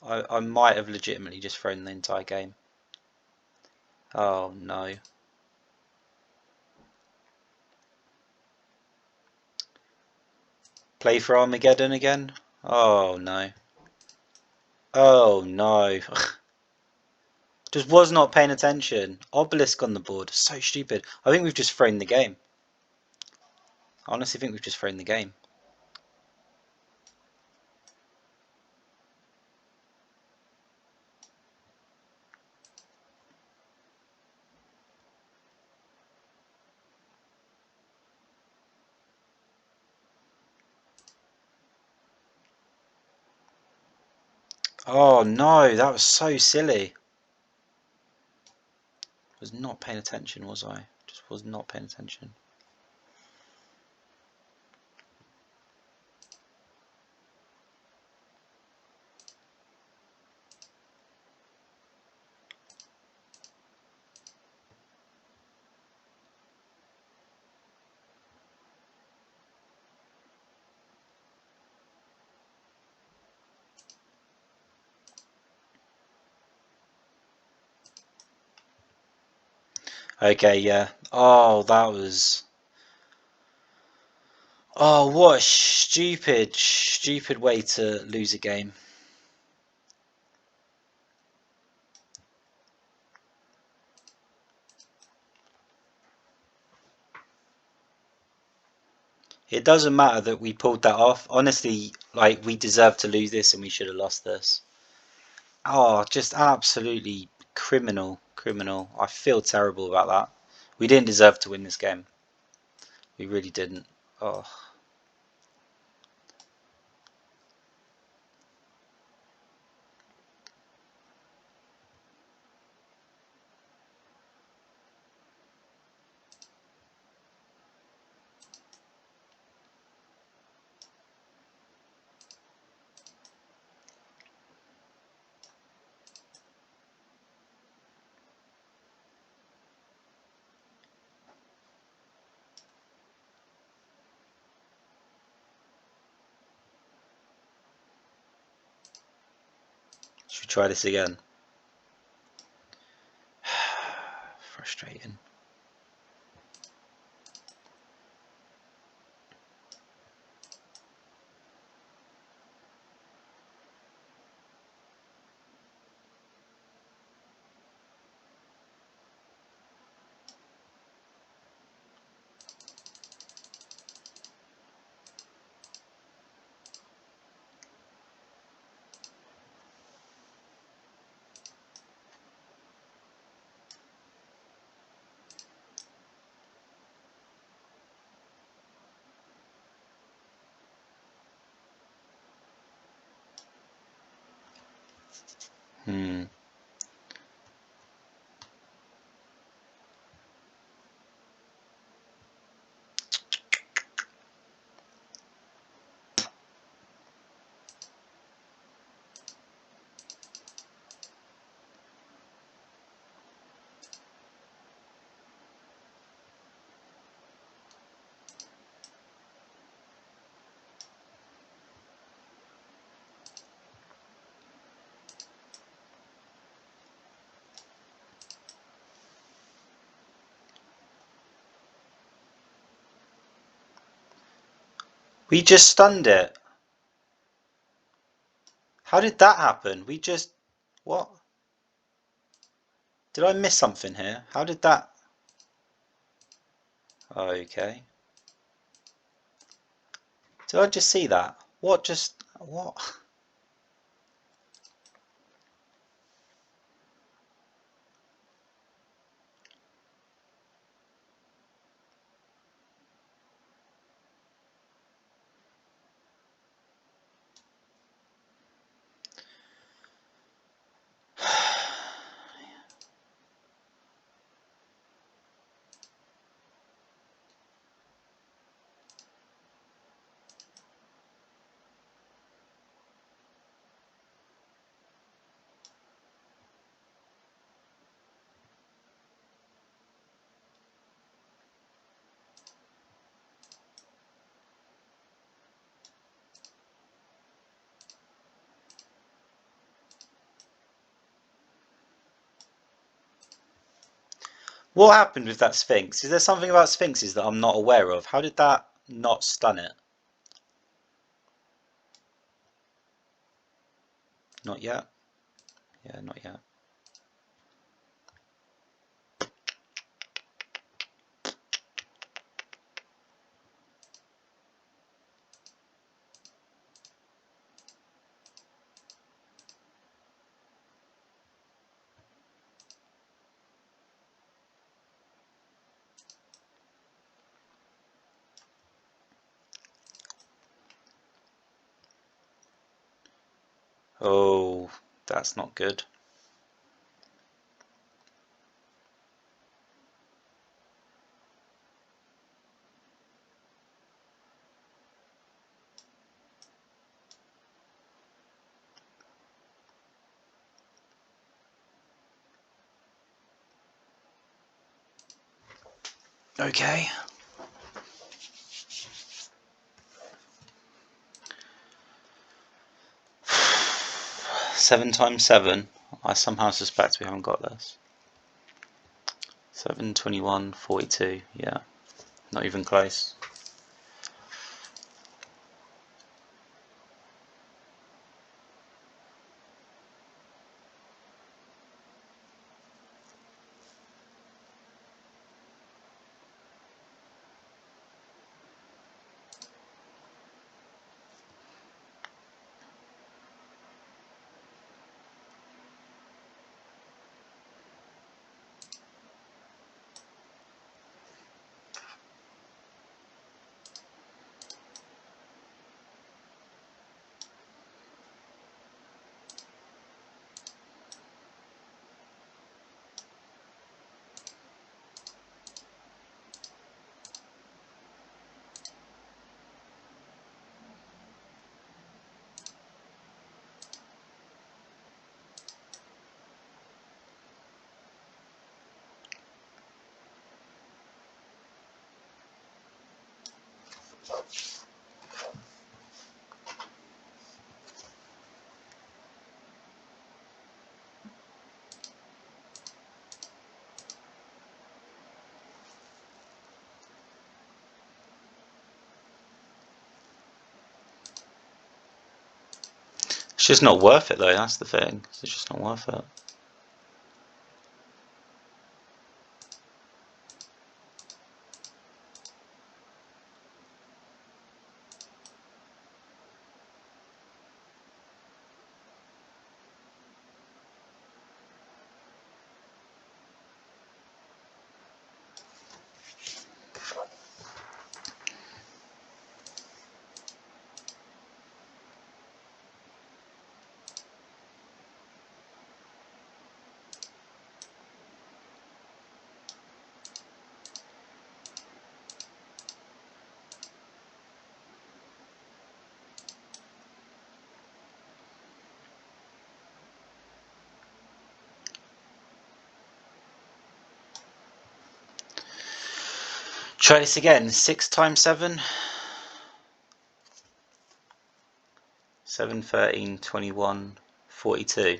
Speaker 1: I might have legitimately just thrown the entire game. Oh no. Play for Armageddon again? Oh no. Oh no. Just was not paying attention. Obelisk on the board. So stupid. I think we've just thrown the game. I honestly think we've just thrown the game. Oh no, that was so silly. Was not paying attention, was I? Just was not paying attention. Okay, yeah. Oh, that was... Oh, what a stupid way to lose a game. It doesn't matter that we pulled that off. Honestly, like, we deserved to lose this and we should have lost this. Oh, just absolutely criminal. I feel terrible about that. We didn't deserve to win this game. We really didn't. Oh. Should we try this again? Frustrating. We just stunned it. How did that happen? We just... What? Did I miss something here? How did that... Okay. Did I just see that? What just... What? What happened with that Sphinx? Is there something about Sphinxes that I'm not aware of? How did that not stun it? Not yet? Yeah, not yet. Oh, that's not good. Okay. 7 times 7. I somehow suspect we haven't got this. 7, 21, 42. Yeah, not even close. It's just not worth it though, that's the thing. It's just not worth it. Try this again. 6 times 7. 7, 13, 21, 42.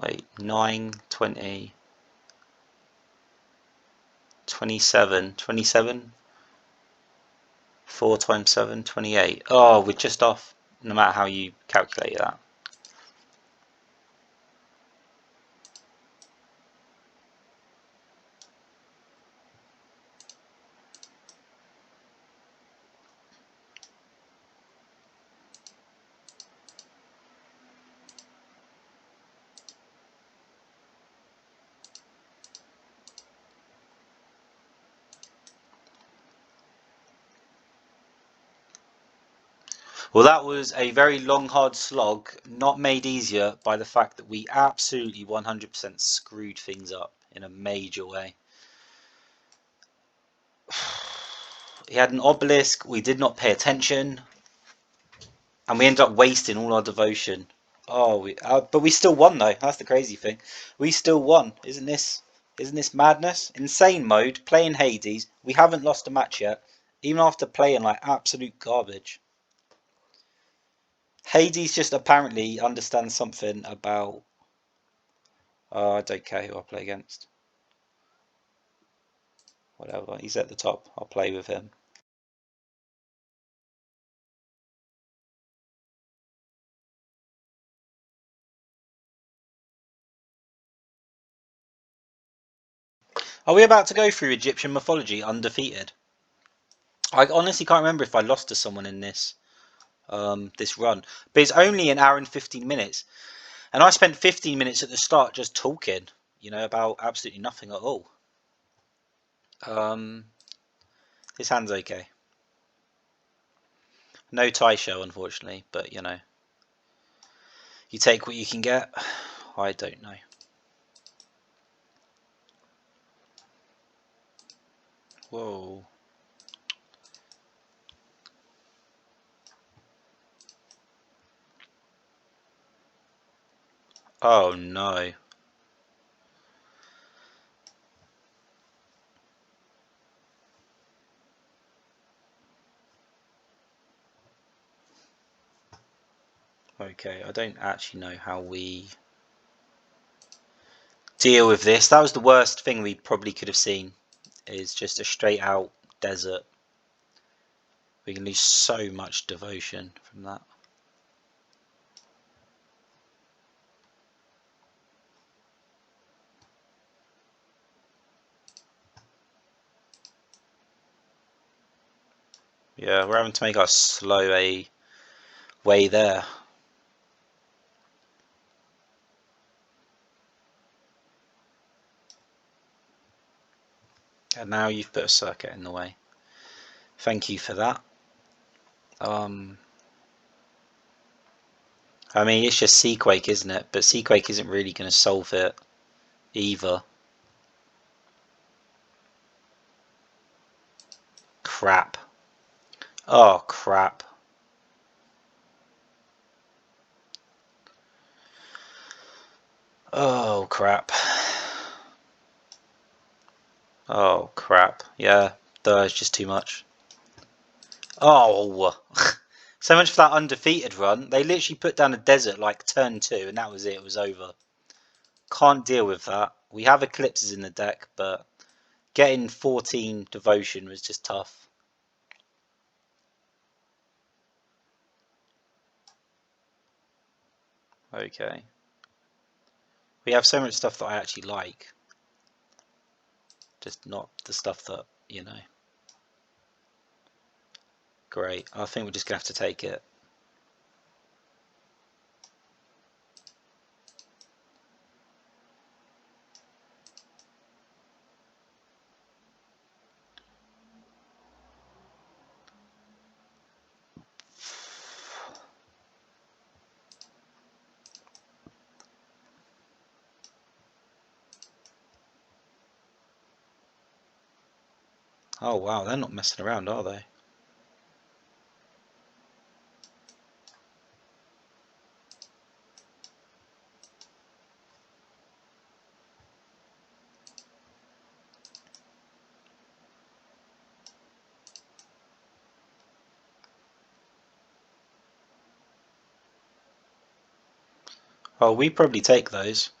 Speaker 1: Wait, 9, 20, 27. 27? 4 times 7, 28. Oh, we're just off, no matter how you calculate that. Well, that was a very long, hard slog, not made easier by the fact that we absolutely 100% screwed things up in a major way. He had an obelisk, we did not pay attention, and we ended up wasting all our devotion. Oh, but we still won though. That's the crazy thing. We still won. Isn't this madness? Insane mode, playing Hades. We haven't lost a match yet, even after playing like absolute garbage. Hades just apparently understands something about. Oh, I don't care who I play against. Whatever. He's at the top. I'll play with him. Are we about to go through Egyptian mythology undefeated? I honestly can't remember if I lost to someone in this run, but it's only an hour and 15 minutes, and I spent 15 minutes at the start just talking, about absolutely nothing at all. Um, this hand's okay. No tie show, unfortunately, but you take what you can get. I don't know. Whoa. Oh no. Okay, I don't actually know how we deal with this. That was the worst thing we probably could have seen, is just a straight out desert. We can lose so much devotion from that. Yeah, we're having to make our slow a way there. And now you've put a circuit in the way. Thank you for that. I mean, it's just Seaquake, isn't it? But Seaquake isn't really going to solve it either. Crap. Oh, crap. Oh, crap. Oh, crap. Yeah, it's just too much. Oh, so much for that undefeated run. They literally put down a desert like turn 2, and that was it. It was over. Can't deal with that. We have eclipses in the deck, but getting 14 devotion was just tough. Okay. We have so much stuff that I actually like. Just not the stuff that, you know. Great. I think we're just going to have to take it. Oh wow, they're not messing around, are they? Oh, we probably take those.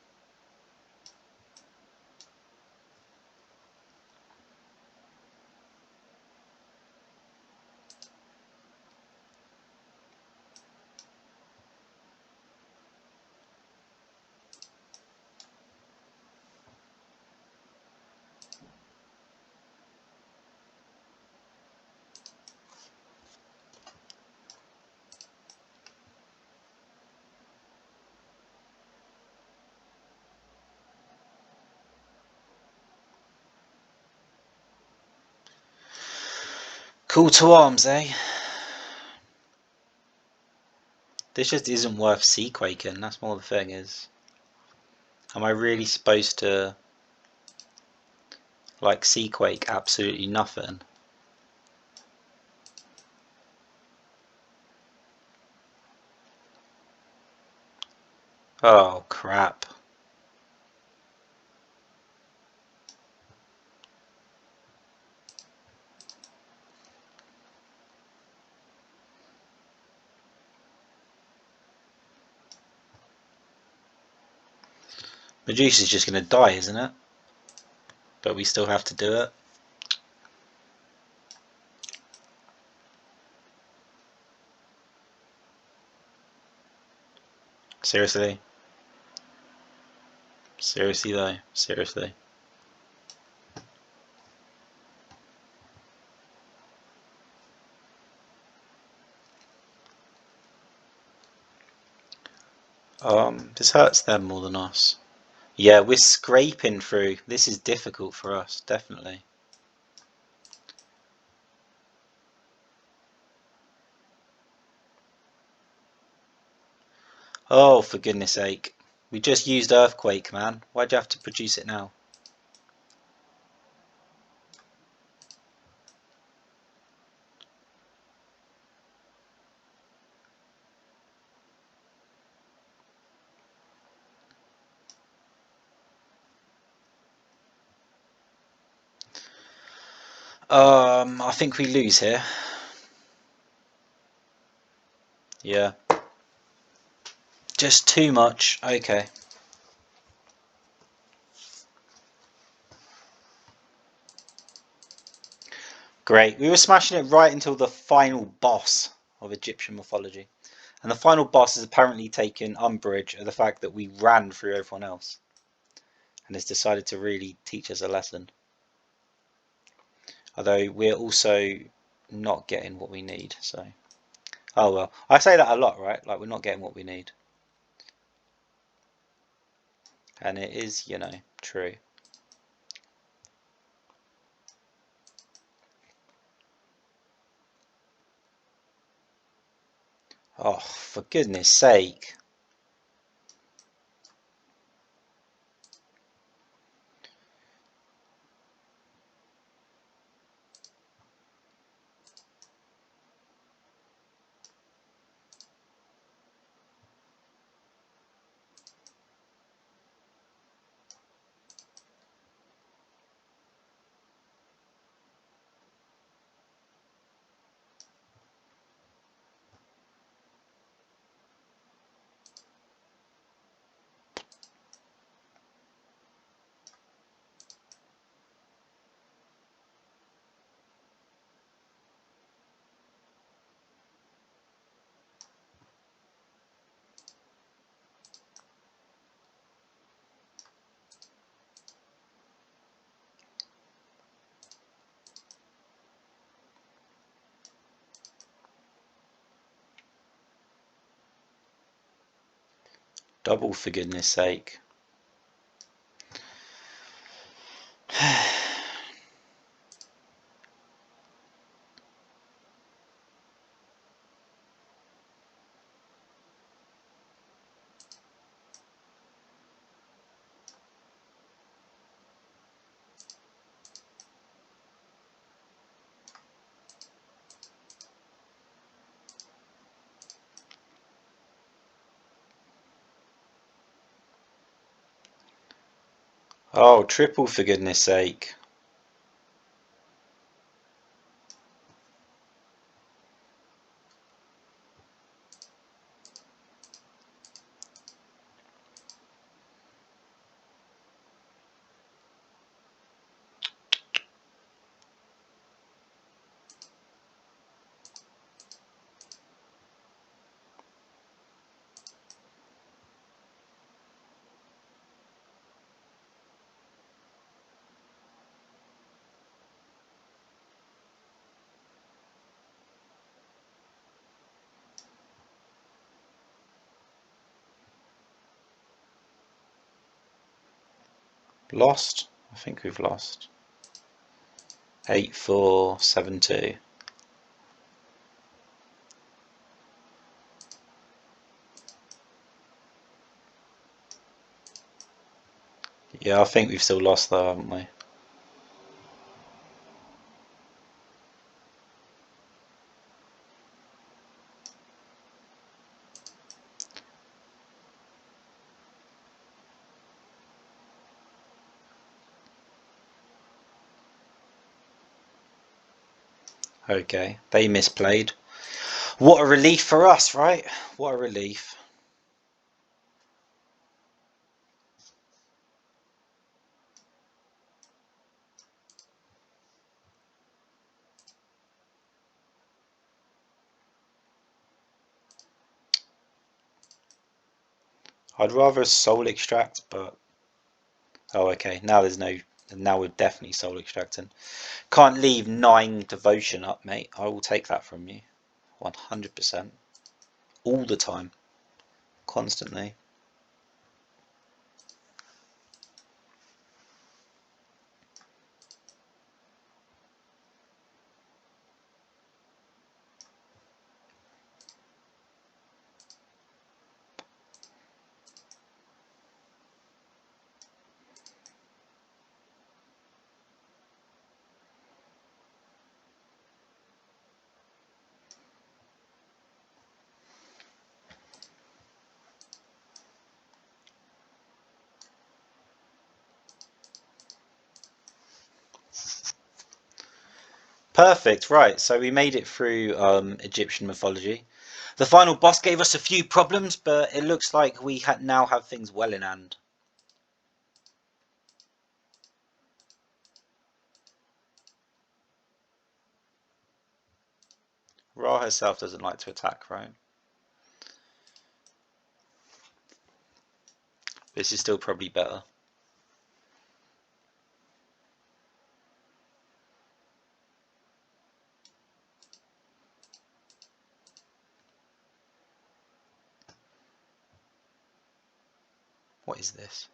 Speaker 1: Call to arms, eh? This just isn't worth seaquaking, that's more the thing is. Am I really supposed to, like, seaquake absolutely nothing? Oh, crap. Medusa's just going to die, isn't it? But we still have to do it. Seriously? Seriously though? Seriously? This hurts them more than us. Yeah, we're scraping through. This is difficult for us, definitely. Oh, for goodness sake. We just used Earthquake, man. Why'd you have to produce it now? I think we lose here. Yeah. Just too much. Okay. Great. We were smashing it right until the final boss of Egyptian mythology. And the final boss has apparently taken umbrage at the fact that we ran through everyone else and has decided to really teach us a lesson. Although we're also not getting what we need, so. Oh well. I say that a lot, right? Like, we're not getting what we need. And it is, you know, true. Oh, for goodness sake. Double, for goodness sake. Oh, triple, for goodness sake. Lost? I think we've lost. 8-4, 7-2. Yeah, I think we've still lost though, haven't we? Okay, they misplayed. What a relief for us, right? What a relief. I'd rather soul extract, but oh, okay. Now there's no. Now we're definitely soul extracting. Can't leave 9 devotion up, mate. I will take that from you, 100%, all the time, constantly. Perfect. Right. So we made it through Egyptian mythology. The final boss gave us a few problems, but it looks like we now have things well in hand. Ra herself doesn't like to attack, right? This is still probably better. What is this?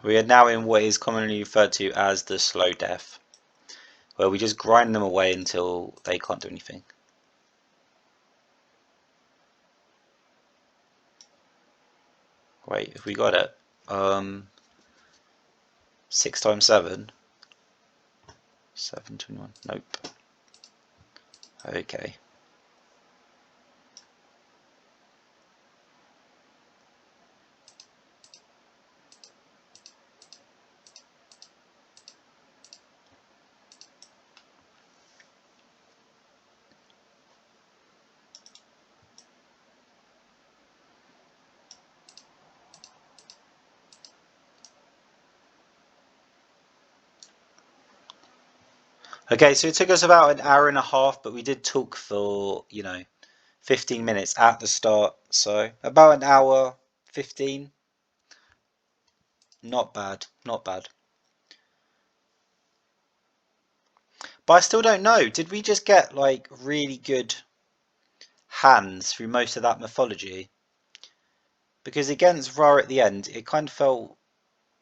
Speaker 1: We are now in what is commonly referred to as the slow death, where we just grind them away until they can't do anything. Wait, if we got it, 6 times 7, 721. Nope. Okay. Okay, so it took us about an hour and a half, but we did talk for, 15 minutes at the start, so about an hour 15. Not bad, not bad. But I still don't know. Did we just get like really good hands through most of that mythology? Because against Ra at the end, it kind of felt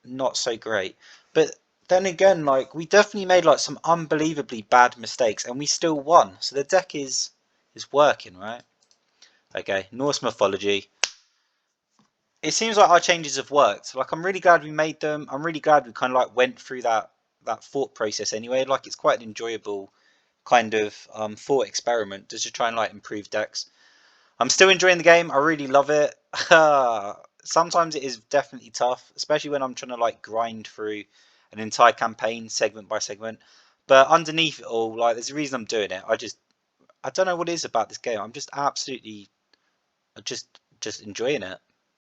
Speaker 1: not so great. But then again, like we definitely made like some unbelievably bad mistakes, and we still won. So the deck is working, right? Okay, Norse mythology. It seems like our changes have worked. Like I'm really glad we made them. I'm really glad we kind of like went through that thought process anyway. Like it's quite an enjoyable kind of thought experiment just to try and like improve decks. I'm still enjoying the game. I really love it. Sometimes it is definitely tough, especially when I'm trying to like grind through an entire campaign segment by segment. But underneath it all, like there's a reason I'm doing it. I don't know what it is about this game. I'm just absolutely just enjoying it.